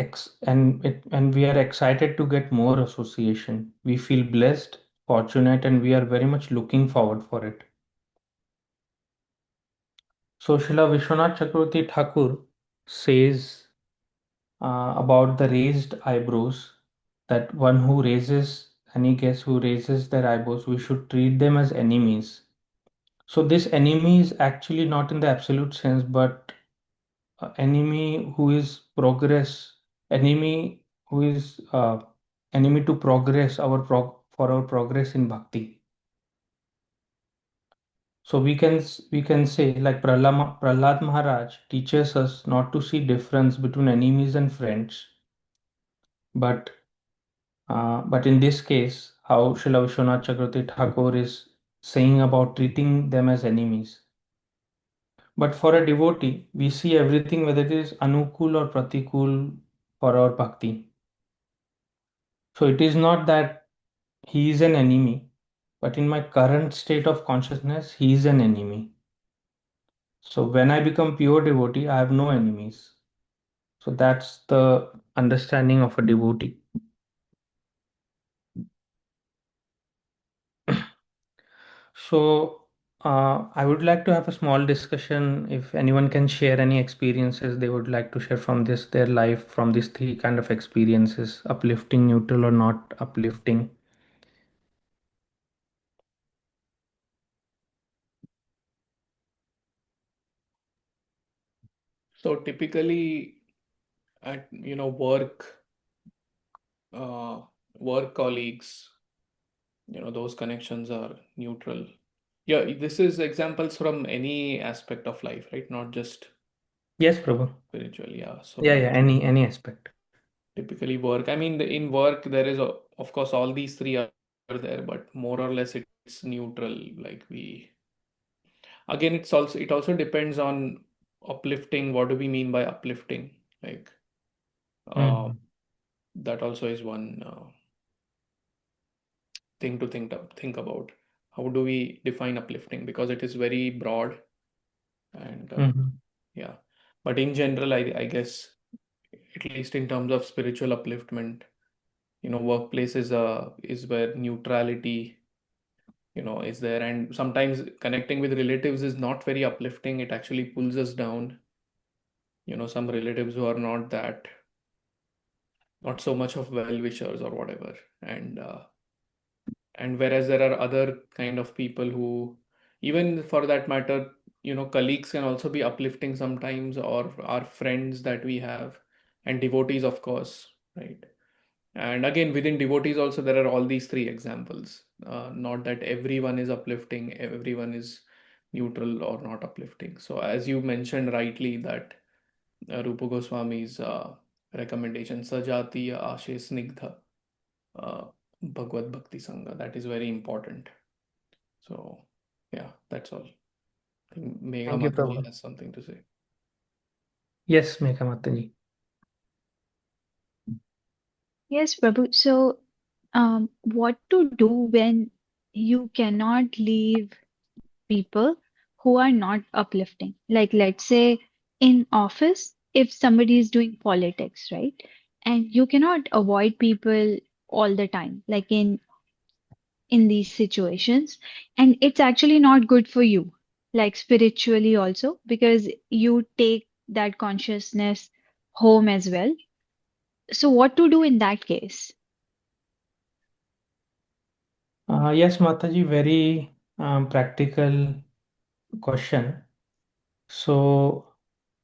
and we are excited to get more association. We feel blessed, fortunate, and we are very much looking forward for it. So Srila Vishwanath Chakravarti Thakur says about the raised eyebrows, that one who raises, any guest who raises their eyebrows, we should treat them as enemies. So this enemy is actually not in the absolute sense, but enemy who is progress, enemy who is enemy to progress for our progress in bhakti. So we can say like Prahlad Maharaj teaches us not to see difference between enemies and friends, but in this case, how Srila Vishwanath Chakravarti Thakur is saying about treating them as enemies. But for a devotee, we see everything whether it is anukul or pratikul for our bhakti. So it is not that he is an enemy, but in my current state of consciousness, he is an enemy. So when I become pure devotee, I have no enemies. So that's the understanding of a devotee. So I would like to have a small discussion. If anyone can share any experiences they would like to share from their life, from these three kind of experiences, uplifting, neutral, or not uplifting. So typically at work colleagues, those connections are neutral. Yeah, this is examples from any aspect of life, right? Not just Yes, Prabhu. spiritual. Yeah. Yeah, So any aspect. typically work. I mean, in work there is of course all these three are there, but more or less it's neutral. Like again, it also depends on uplifting. What do we mean by uplifting? Like uh, Mhm. that also is one thing to think about. How do we define uplifting? Because it is very broad and Mhm. yeah. But in general, I guess at least in terms of spiritual upliftment, workplace is where neutrality is there, and sometimes connecting with relatives is not very uplifting. It actually pulls us down. Some relatives who are not so much of well wishers or whatever, and whereas there are other kind of people who, even for that matter, colleagues can also be uplifting sometimes, or our friends that we have, and devotees, of course, right? And again, within devotees also there are all these three examples. Not that everyone is uplifting, everyone is neutral or not uplifting. So as you mentioned rightly that Rupa Goswami's recommendation, Sajatiya Ashe Snigdha uh, Bhagavad Bhakti Sangha, that is very important. So yeah, that's all. I think Megha Thank you, Mataji Prabhu. has something to say. Yes, Megha Mataji. Yes, Prabhu. So, what to do when you cannot leave people who are not uplifting? Like, let's say in office, if somebody is doing politics, right? And you cannot avoid people all the time, like in these situations, and it's actually not good for you, like spiritually also, because you take that consciousness home as well. So, what to do in that case? Yes, Mataji, very practical question. So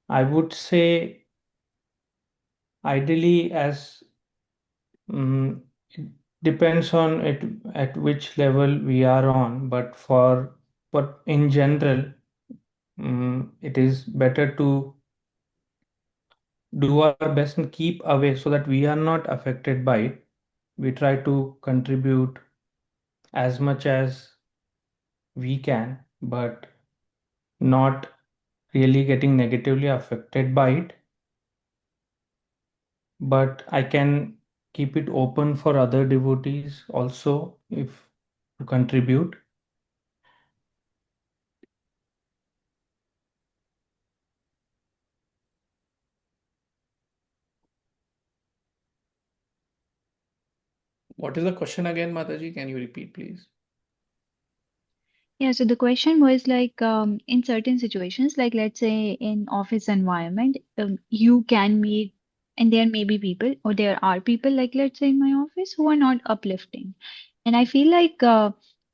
I would say ideally as it depends on at which level we are on, but in general, it is better to do our best and keep away so that we are not affected by it. We try to contribute as much as we can, but not really getting negatively affected by it. But I can keep it open for other devotees also if to contribute. What is the question again, Mataji? Can you repeat, please? Yeah, so the question was like in certain situations, like let's say in office environment, you can meet, and there may be people, or there are people, like let's say in my office, who are not uplifting. And I feel like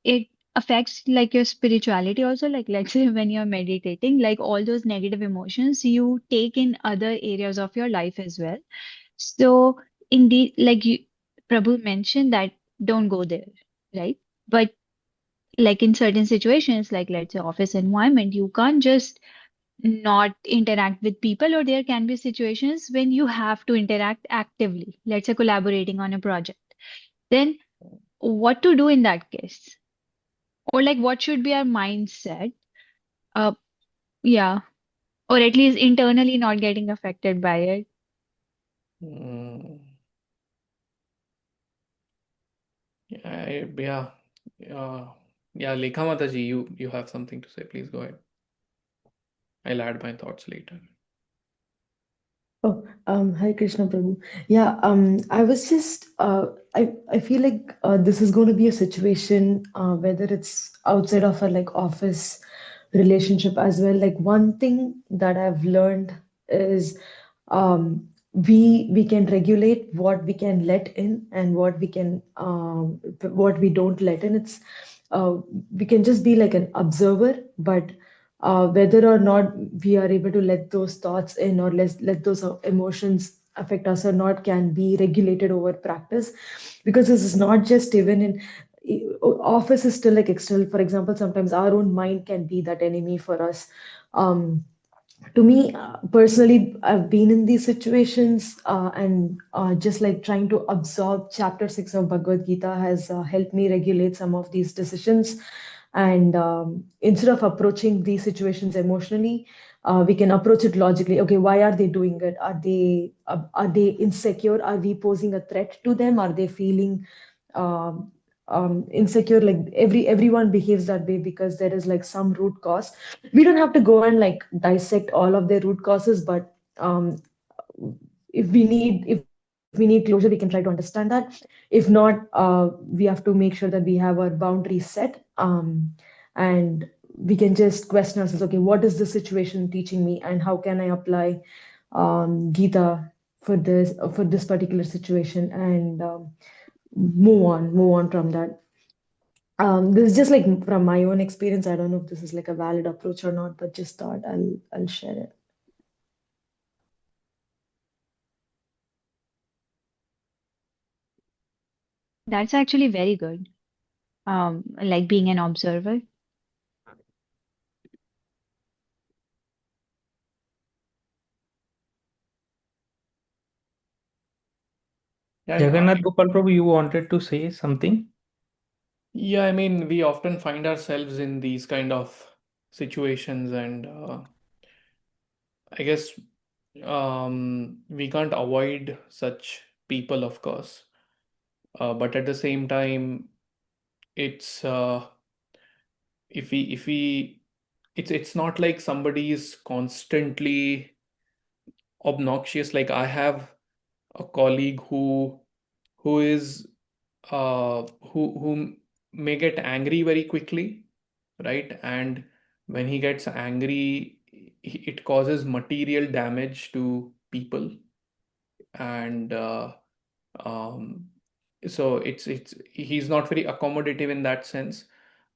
it affects like your spirituality also. Like let's say when you're meditating, like all those negative emotions you take in other areas of your life as well. So indeed, like Prabhu mentioned that don't go there, right? But like in certain situations, like let's say office environment, you can't just not interact with people, or there can be situations when you have to interact actively, let's say collaborating on a project. Then what to do in that case? Or like what should be our mindset? Uh, yeah, or at least internally not getting affected by it. Mm, yeah. Yeah, Lekha Mataji, you have something to say. Please go ahead. I'll add my thoughts later. Oh, hi Krishna Prabhu. Yeah, I was just, I feel like this is going to be a situation, whether it's outside of a like office relationship as well. Like one thing that I've learned is, we can regulate what we can let in and what we don't let in. Uh, we can just be like an observer, but whether or not we are able to let those thoughts in or let those emotions affect us or not can be regulated over practice, because this is not just even in office is still like external. For example, sometimes our own mind can be that enemy for us. To me, personally, I've been in these situations, and just like trying to absorb chapter 6 of Bhagavad Gita has helped me regulate some of these decisions. And instead of approaching these situations emotionally, we can approach it logically. Okay, why are they doing it? Are they insecure? Are we posing a threat to them? Are they feeling um, insecure? Like everyone behaves that way because there is like some root cause. We don't have to go and like dissect all of their root causes, but if we need closure, we can try to understand that. If not, we have to make sure that we have our boundaries set, and we can just question ourselves, okay, what is the situation teaching me and how can I apply Gita for this particular situation, and move on from that. This is just like from my own experience. I don't know if this is like a valid approach or not, but just thought I'll share it. That's actually very good. Like being an observer. Yeah, Jagannath Gopal Prabhu, you wanted to say something? yeah, I mean, we often find ourselves in these kind of situations, and I guess we can't avoid such people, of course. But at the same time, it's if we it's not like somebody is constantly obnoxious. Like I have a colleague who is who may get angry very quickly, right? And when he gets angry, it causes material damage to people, and um, so it's he's not very accommodative in that sense.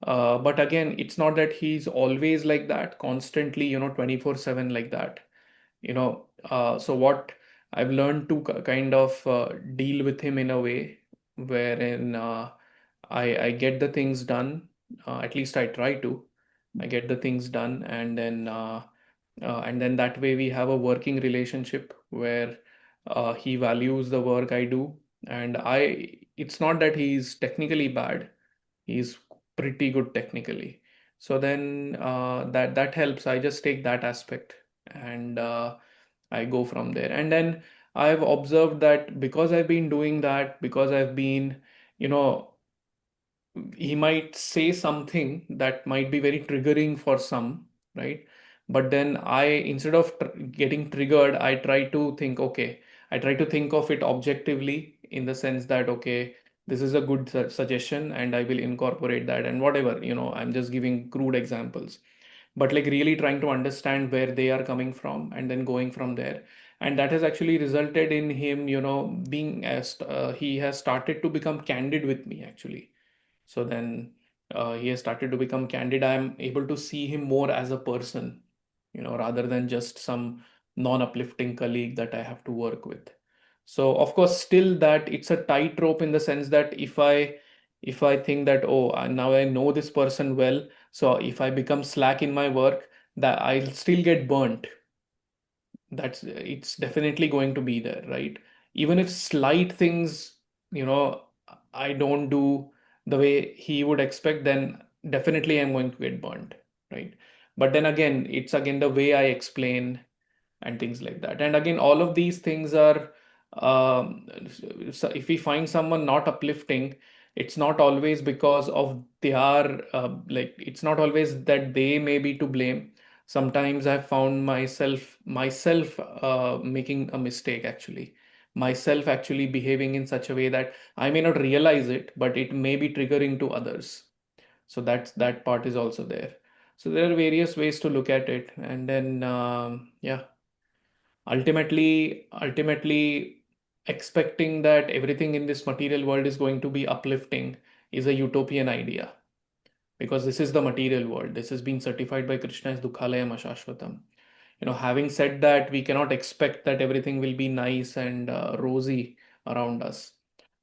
But again, it's not that he's always like that, constantly, 24/7 like that. So what I've learned to kind of deal with him in a way wherein I get the things done. At least I try to. I get the things done, and then that way we have a working relationship where he values the work I do, and I. It's not that he's technically bad. He's pretty good technically. So then that helps. I just take that aspect, and I go from there. And then I've observed that because I've been doing that, because I've been, you know, he might say something that might be very triggering for some, right? But then instead of getting triggered, I try to think of it objectively, in the sense that, okay, this is a good suggestion and I will incorporate that, and whatever, I'm just giving crude examples, but like really trying to understand where they are coming from and then going from there. And that has actually resulted in him, being he has started to become candid with me, actually. So then He has started to become candid. I'm able to see him more as a person, rather than just some non-uplifting colleague that I have to work with. So of course, still that it's a tightrope in the sense that if I think that, oh, now I know this person well, so if I become slack in my work, that I'll still get burnt. It's definitely going to be there, right? Even if slight things, you know I don't do the way he would expect, then definitely I'm going to get burnt, right? But then again, it's again the way I explain and things like that. And again, all of these things are, so if we find someone not uplifting, it's not always because of their, like, it's not always that they may be to blame. Sometimes I've found myself making a mistake, actually, myself actually behaving in such a way that I may not realize it, but it may be triggering to others. So that part is also there. So there are various ways to look at it. And then yeah, ultimately expecting that everything in this material world is going to be uplifting is a utopian idea, because this is the material world. This has been certified by Krishna as Dukhalayam Ashashvatam. Having said that, we cannot expect that everything will be nice and rosy around us.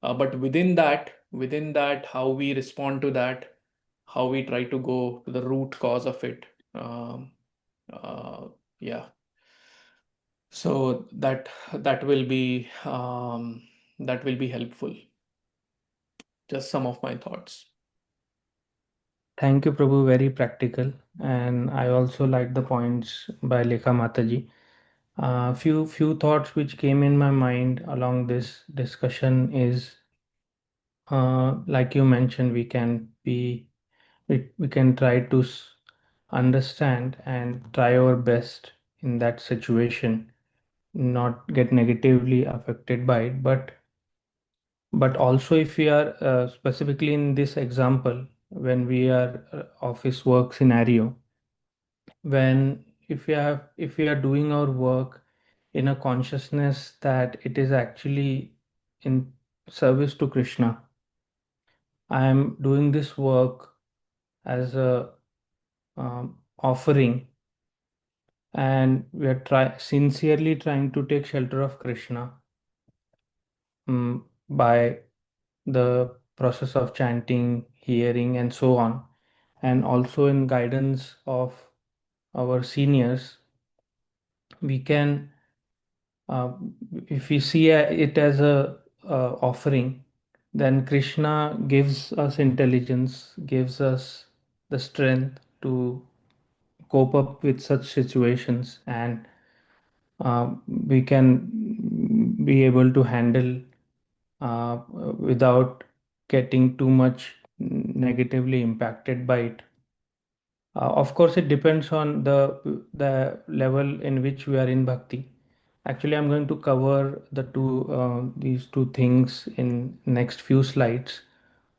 But within that, how we respond to that, how we try to go to the root cause of it. Um, yeah. So that will be helpful. Just some of my thoughts. Thank you, Prabhu. Very practical. And I also like the points by Lekha Mataji. Few thoughts which came in my mind along this discussion is, like you mentioned, we can try to understand and try our best in that situation, not get negatively affected by it. But also, if we are specifically in this example, when we are office work scenario, when if we are doing our work in a consciousness that it is actually in service to Krishna, I am doing this work as a offering, and we are sincerely trying to take shelter of Krishna, by the process of chanting, hearing, and so on, and also in guidance of our seniors. We can, uh, if we see it as a offering, then Krishna gives us intelligence, gives us the strength to cope up with such situations, and we can be able to handle without getting too much negatively impacted by it. Of course, it depends on the level in which we are in bhakti. Actually, I'm going to cover these two things in next few slides.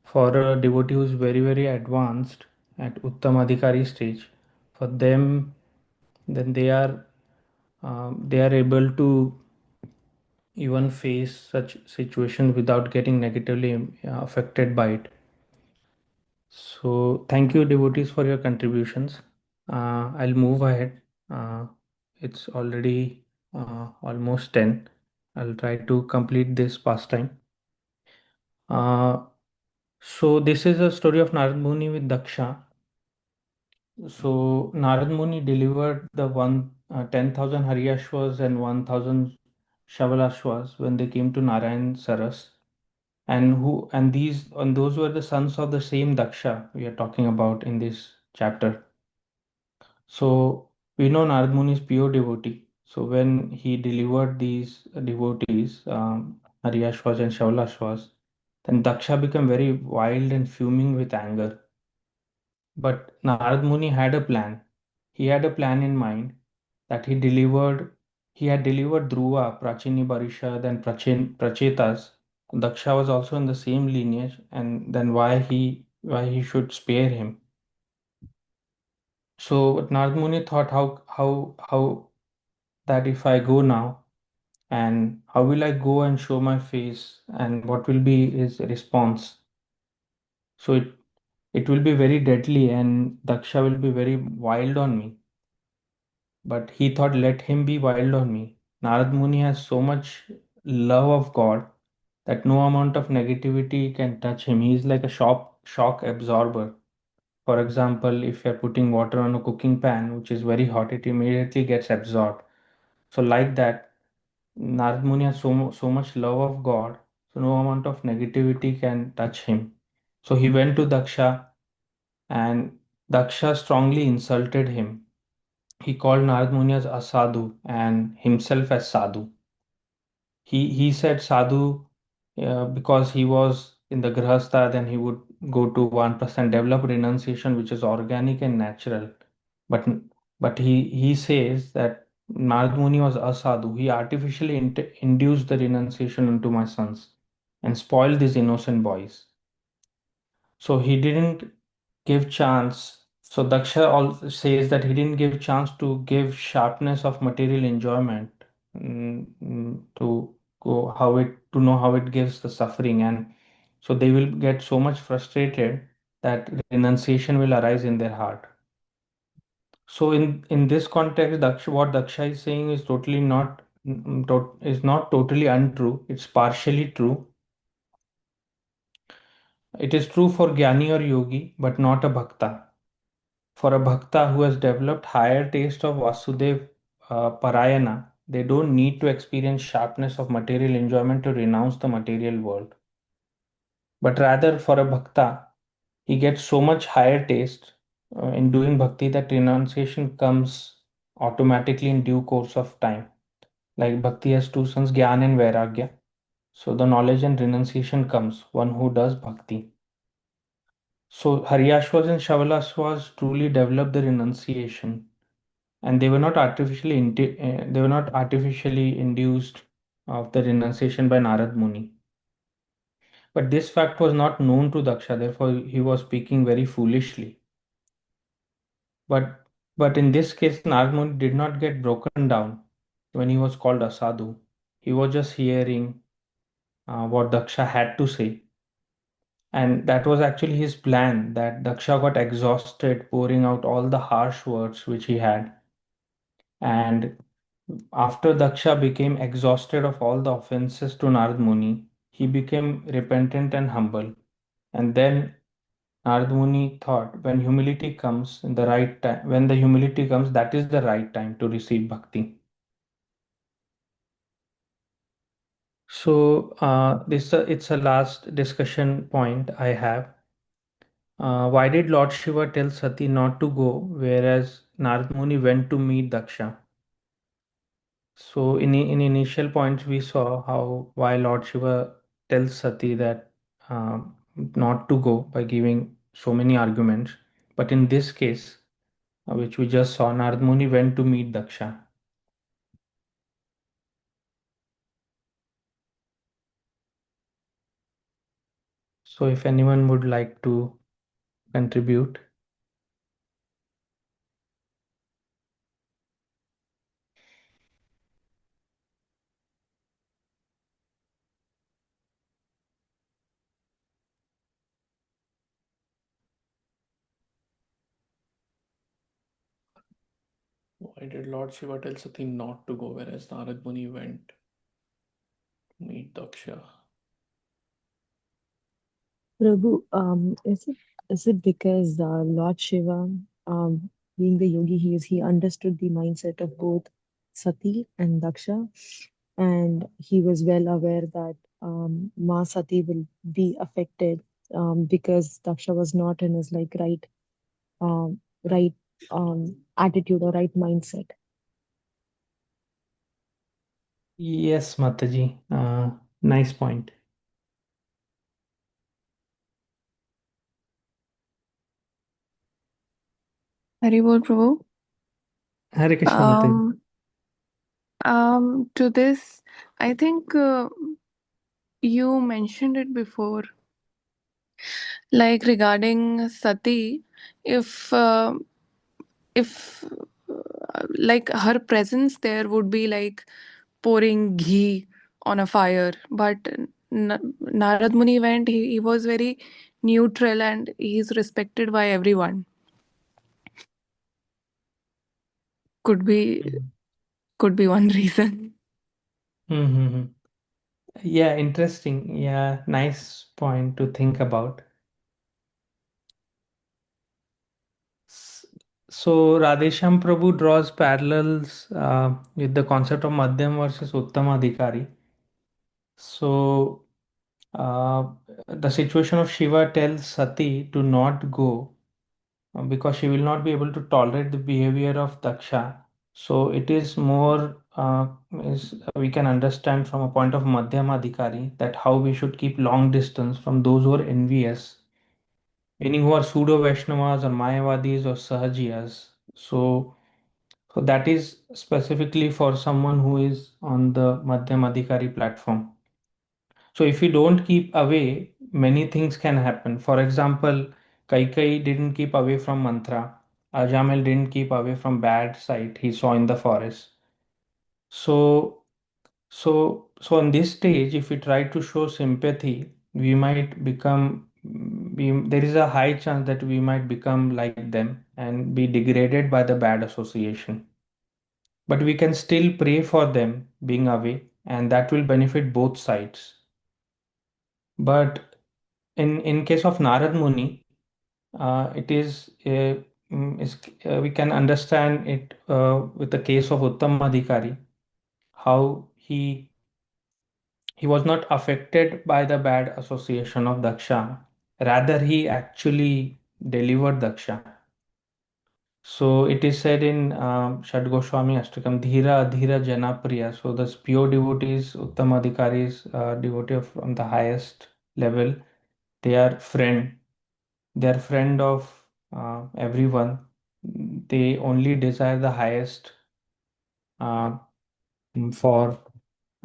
For a devotee who is very advanced at Uttamadhikari stage, for them, then they are able to even face such situation without getting negatively affected by it. So thank you, devotees, for your contributions. I'll move ahead. It's already almost 10. I'll try to complete this pastime. Uh, so this is a story of Narad Muni with Daksha. So Narad Muni delivered the 10,000 Haryashvas and 1,000 Shavalashvas when they came to Narayan Saras. And those were the sons of the same Daksha we are talking about in this chapter. So we know Narad Muni is pure devotee. So when he delivered these devotees, Haryashvas and Shavalashvas, then Daksha became very wild and fuming with anger. But Narad Muni had a plan. He had a plan in mind, that he had delivered Dhruva, Prachini Barishad, and Prachetas. Daksha was also in the same lineage, and then why he should spare him. So Narad Muni thought, how that if I go now, and how will I go and show my face, and what will be his response? So it will be very deadly and Daksha will be very wild on me. But he thought, let him be wild on me. Narad Muni has so much love of God that no amount of negativity can touch him. He is like a shock absorber. For example, if you're putting water on a cooking pan, which is very hot, it immediately gets absorbed. So, like that, Narad Muni has so much love of God, so no amount of negativity can touch him. So, he went to Daksha, and Daksha strongly insulted him. He called Narad Muni as Asadhu and himself as Sadhu. He said Sadhu because he was in the Grihastha, then he would go to 1% develop renunciation, which is organic and natural. But he says that Narad Muni was Asadhu. He artificially induced the renunciation into my sons and spoiled these innocent boys. So he didn't give chance. So Daksha also says that he didn't give chance to give sharpness of material enjoyment to go how it to know how it gives the suffering, and so they will get so much frustrated that renunciation will arise in their heart. So in this context, what Daksha is saying is totally not is not totally untrue. It's partially true. It is true for Jnani or Yogi, but not a Bhakta. For a Bhakta who has developed higher taste of Vasudev Parayana, they don't need to experience sharpness of material enjoyment to renounce the material world. But rather, for a Bhakta, he gets so much higher taste in doing bhakti that renunciation comes automatically in due course of time. Like bhakti has two sons, Gyan and Vairagya. So the knowledge and renunciation comes, one who does bhakti. So Haryashvas and Shavalasvas truly developed the renunciation, and they were not artificially induced of the renunciation by Narad Muni. But this fact was not known to Daksha, therefore he was speaking very foolishly. But in this case, Narad Muni did not get broken down when he was called Asadhu. He was just hearing what Daksha had to say. And that was actually his plan, that Daksha got exhausted pouring out all the harsh words which he had. And after Daksha became exhausted of all the offenses to Narad Muni, he became repentant and humble. And then Narad Muni thought, when humility comes in the right time, when the humility comes, that is the right time to receive bhakti. So it's a last discussion point I have. Why did Lord Shiva tell Sati not to go, whereas Narad Muni went to meet Daksha? So in initial points, we saw how why Lord Shiva tells Sati that not to go by giving so many arguments. But in this case, which we just saw, Narad Muni went to meet Daksha. So if anyone would like to contribute. Why did Lord Shiva tell Sati not to go, whereas Narad Muni went to meet Daksha? Prabhu, is it because Lord Shiva, being the yogi he understood the mindset of both Sati and Daksha, and he was well aware that Ma Sati will be affected because Daksha was not in his like right attitude or right mindset. Yes, Mataji. Nice point. Haribol Prabhu. Hare Krishna, Mataji. To this, I think you mentioned it before, like regarding Sati, if if like her presence there would be like pouring ghee on a fire, but Narad Muni went, he was very neutral and he's respected by everyone. Could be one reason. Mm-hmm. Yeah, interesting. Yeah, nice point to think about. S- So Radhesham Prabhu draws parallels with the concept of Madhyam versus Uttamadhikari. So uh, the situation of Shiva tells Sati to not go because she will not be able to tolerate the behavior of Daksha. So it is more we can understand from a point of Madhyama Adhikari that how we should keep long distance from those who are envious, meaning who are pseudo Vaishnavas or Mayavadis or Sahajiyas. So that is specifically for someone who is on the Madhyama Adhikari platform. So if you don't keep away, many things can happen. For example, Kaikai didn't keep away from mantra. Ajamel didn't keep away from bad sight he saw in the forest. So, so on this stage, if we try to show sympathy, we might there is a high chance that we might become like them and be degraded by the bad association. But we can still pray for them being away, and that will benefit both sides. But in case of Narad Muni, it we can understand it with the case of Uttamadhikari, how he was not affected by the bad association of Daksha. Rather, he actually delivered Daksha. So it is said in Shad Goswami Ashtakam, Dhira Dhira Janapriya. So the pure devotees, Uttamadhikaris, devotee from the highest level, they are friend of everyone. They only desire the highest uh, for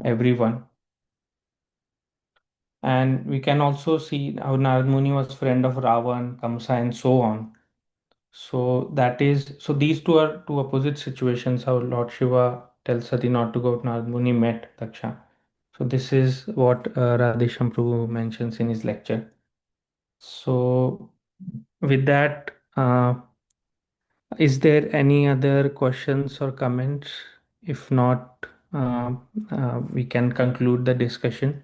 everyone. And we can also see how Narad Muni was friend of Ravan, Kamsa, and so on. So these two are two opposite situations. How Lord Shiva tells Sati not to go. Narad Muni met Daksha. So this is what Radhesham Prabhu mentions in his lecture. So with that. Is there any other questions or comments? If not, we can conclude the discussion.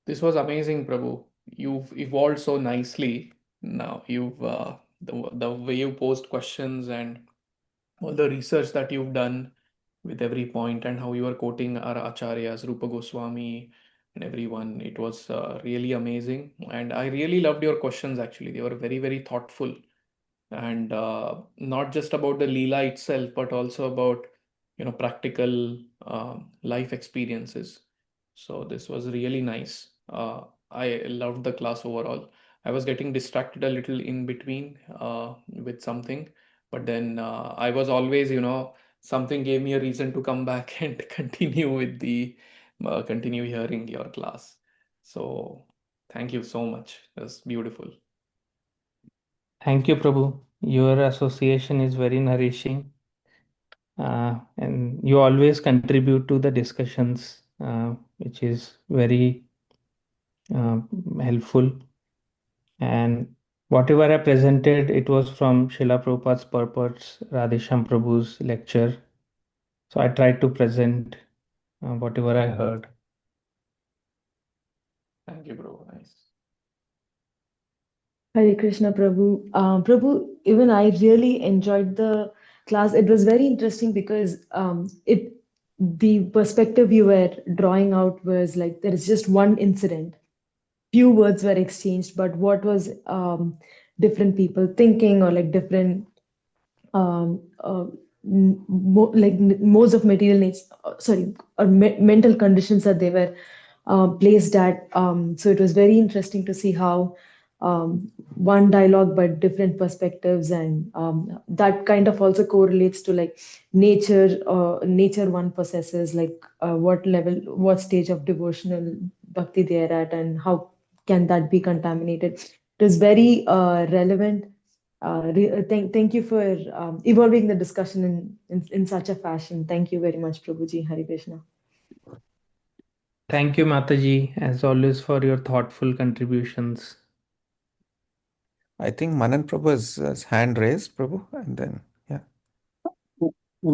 This was amazing, Prabhu. You've evolved so nicely. Now you've the way you posed questions and all the research that you've done with every point and how you are quoting our acharyas, Rupa Goswami and everyone. It was really amazing. And I really loved your questions actually. They were very, very thoughtful and not just about the Leela itself, but also about, practical life experiences. So this was really nice. I loved the class overall. I was getting distracted a little in between with something, but then I was always, something gave me a reason to come back and continue hearing your class. So thank you so much. It was beautiful. Thank you, Prabhu. Your association is very nourishing, and you always contribute to the discussions, which is very uh, helpful. And whatever I presented, it was from Srila Prabhupada's purpose, Radhesham Prabhu's lecture. So I tried to present whatever I heard. Thank you, bro. Nice. Hare Krishna, Prabhu. Prabhu, even I really enjoyed the class. It was very interesting because the perspective you were drawing out was like there is just one incident. Few words were exchanged, but what was different people thinking or like different um, uh, modes of material needs, sorry, or mental conditions that they were placed at. So it was very interesting to see how one dialogue but different perspectives, and that kind of also correlates to like nature one possesses, like what level, what stage of devotional bhakti they are at, and how can that be contaminated. It was very relevant. Thank you for evolving the discussion in such a fashion. Thank you very much, Prabhuji. Hari Krishna. Thank you, Mataji, as always, for your thoughtful contributions. I think Manan Prabhu has his hand raised, Prabhu, and then, yeah. I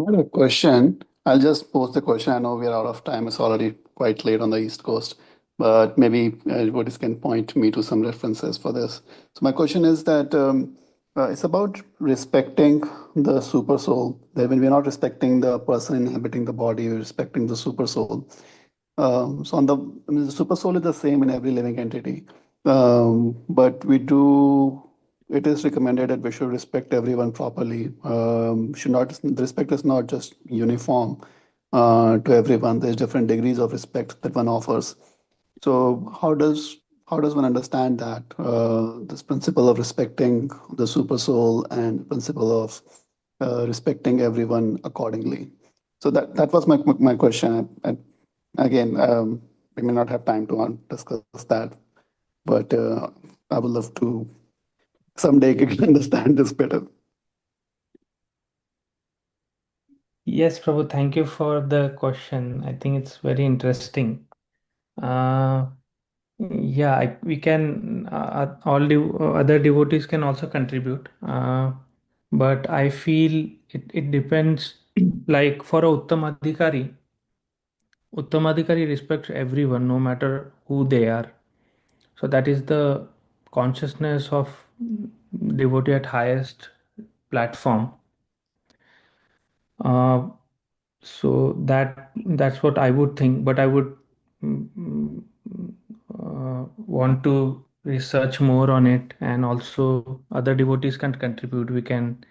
had a question. I'll just pose the question. I know we are out of time. It's already quite late on the East Coast, but maybe devotees can point me to some references for this. So my question is that it's about respecting the super soul. That when we're not respecting the person inhabiting the body, we're respecting the super soul. So I mean, the super soul is the same in every living entity, but we do. It is recommended that we should respect everyone properly. Should not the respect is not just uniform to everyone. There's different degrees of respect that one offers. So how does one understand that this principle of respecting the super soul and principle of respecting everyone accordingly? So that was my question. Again, we may not have time to discuss that, but I would love to someday understand this better. Yes, Prabhu, thank you for the question. I think it's very interesting. Uh, yeah, we can, other devotees can also contribute. But I feel it depends, like for a Uttamadhikari respects everyone, no matter who they are. So that is the consciousness of devotee at highest platform. Uh, so that's what I would think, but I would mm, mm, want to research more on it, and also other devotees can contribute. We can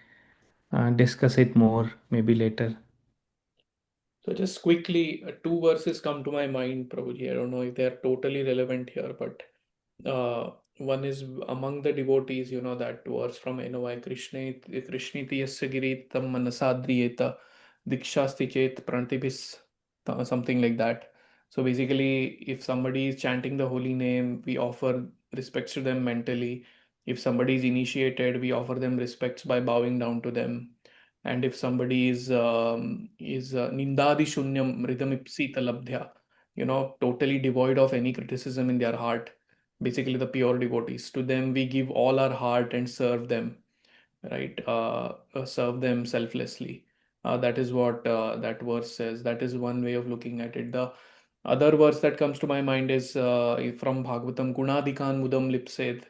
discuss it more maybe later. So just quickly, two verses come to my mind, Prabhuji. I don't know if they're totally relevant here, but one is among the devotees, that verse from NOI, Krishniti yasya giritam manasadriyeta dikshasti chet prantibhis, something like that. So basically, if somebody is chanting the holy name, we offer respects to them mentally. If somebody is initiated, we offer them respects by bowing down to them. And if somebody is nindadi shunyam ridamipsita labdhya, totally devoid of any criticism in their heart, basically the pure devotees, to them we give all our heart and serve them, right? Serve them selflessly. That is what that verse says. That is one way of looking at it. The other verse that comes to my mind is from Bhagavatam, Gunadikan Mudam Lipsed,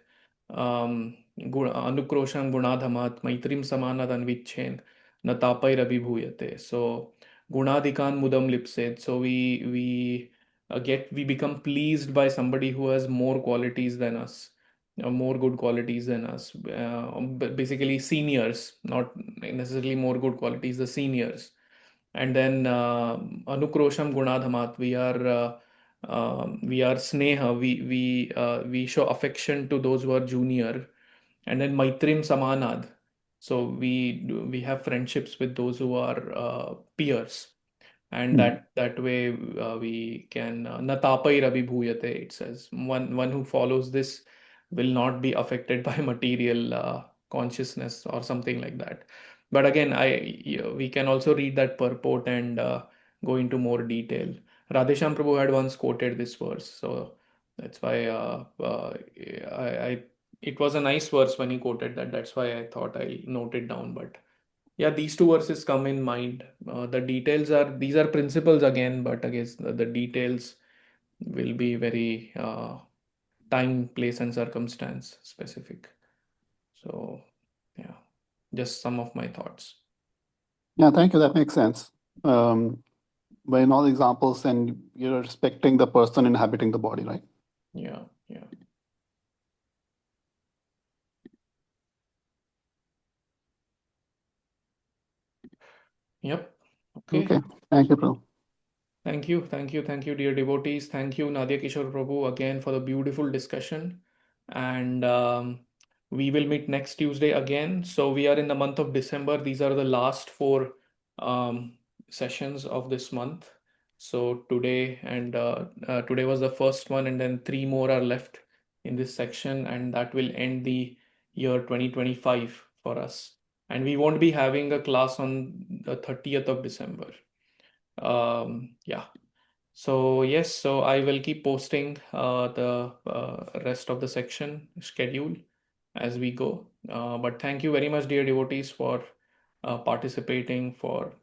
Anukrosham Gunadhamat, Maitrim Samanad Anvichen, Natapai Rabibhuyate. So, Gunadikan Mudam Lipsed. So, we become pleased by somebody who has more qualities than us, more good qualities than us. Basically, seniors, not necessarily more good qualities, the seniors. And then Anukrosham Gunadhamat, we are Sneha, we show affection to those who are junior. And then Maitrim Samanad, so we have friendships with those who are peers, and that way we can natapai rabi bhuyate, it says. One who follows this will not be affected by material consciousness or something like that. But again, we can also read that purport and go into more detail. Radhesham Prabhu had once quoted this verse, so that's why I it was a nice verse when he quoted that. That's why I thought I'll note it down. But yeah, these two verses come in mind. The details are, these are principles again, but I guess the details will be very time, place, and circumstance specific. So, yeah, just some of my thoughts. Yeah, thank you. That makes sense. But in all examples, and you're respecting the person inhabiting the body, right? Yeah, yeah. Yep. Okay. Okay. Thank you, bro. Thank you, dear devotees. Thank you, Nadia Kishore Prabhu, again for the beautiful discussion. And we will meet next Tuesday again. So we are in the month of December. These are the last four sessions of this month. So today was the first one, and then three more are left in this section, and that will end the year 2025 for us. And we won't be having a class on the 30th of December. Yeah. So yes, so I will keep posting the rest of the section schedule as we go. But thank you very much, dear devotees, for participating, for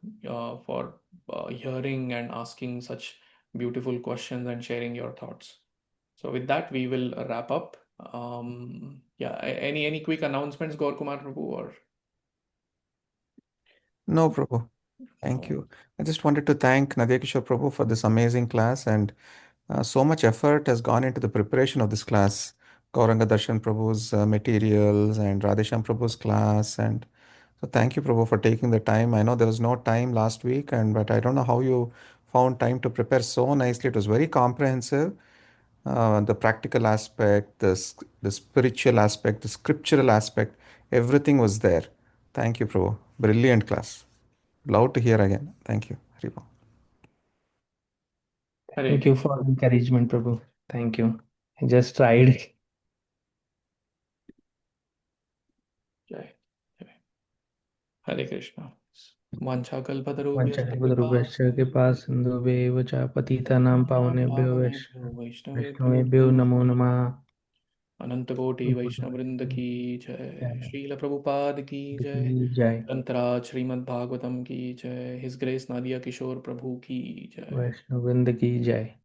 hearing and asking such beautiful questions and sharing your thoughts. So with that, we will wrap up. Yeah, any quick announcements, Gaur Kumar Prabhu, or No, Prabhu. Thank no? you. I just wanted to thank Nadia Kishore Prabhu for this amazing class, and so much effort has gone into the preparation of this class. Gauranga Darshan Prabhu's materials and Radhesham Prabhu's class. And so thank you, Prabhu, for taking the time. I know there was no time last week, but I don't know how you found time to prepare so nicely. It was very comprehensive. The practical aspect, the spiritual aspect, the scriptural aspect, everything was there. Thank you, Prabhu. Brilliant class. Love to hear again. Thank you. Haribol. Hare Thank you Krishna. for encouragement, Prabhu. Thank you. I just tried. Jai. Jai. Hare Krishna. वाञ्छाकल्पतरुभ्यश्च कृपा वंशकल्पतरुभ्यश्च कृपा सिन्धुभ्यैव च पतितानां पावनेभ्यो वैष्णवेभ्यो नमो नमः। अनंतकोटि वैष्णव वृंद की जय, श्रील प्रभुपाद की जय, की जय। ग्रंथराज श्रीमद् भागवतम की जय, हिज ग्रेस नादिया किशोर प्रभु की जय। वैष्णव वृंद की जय।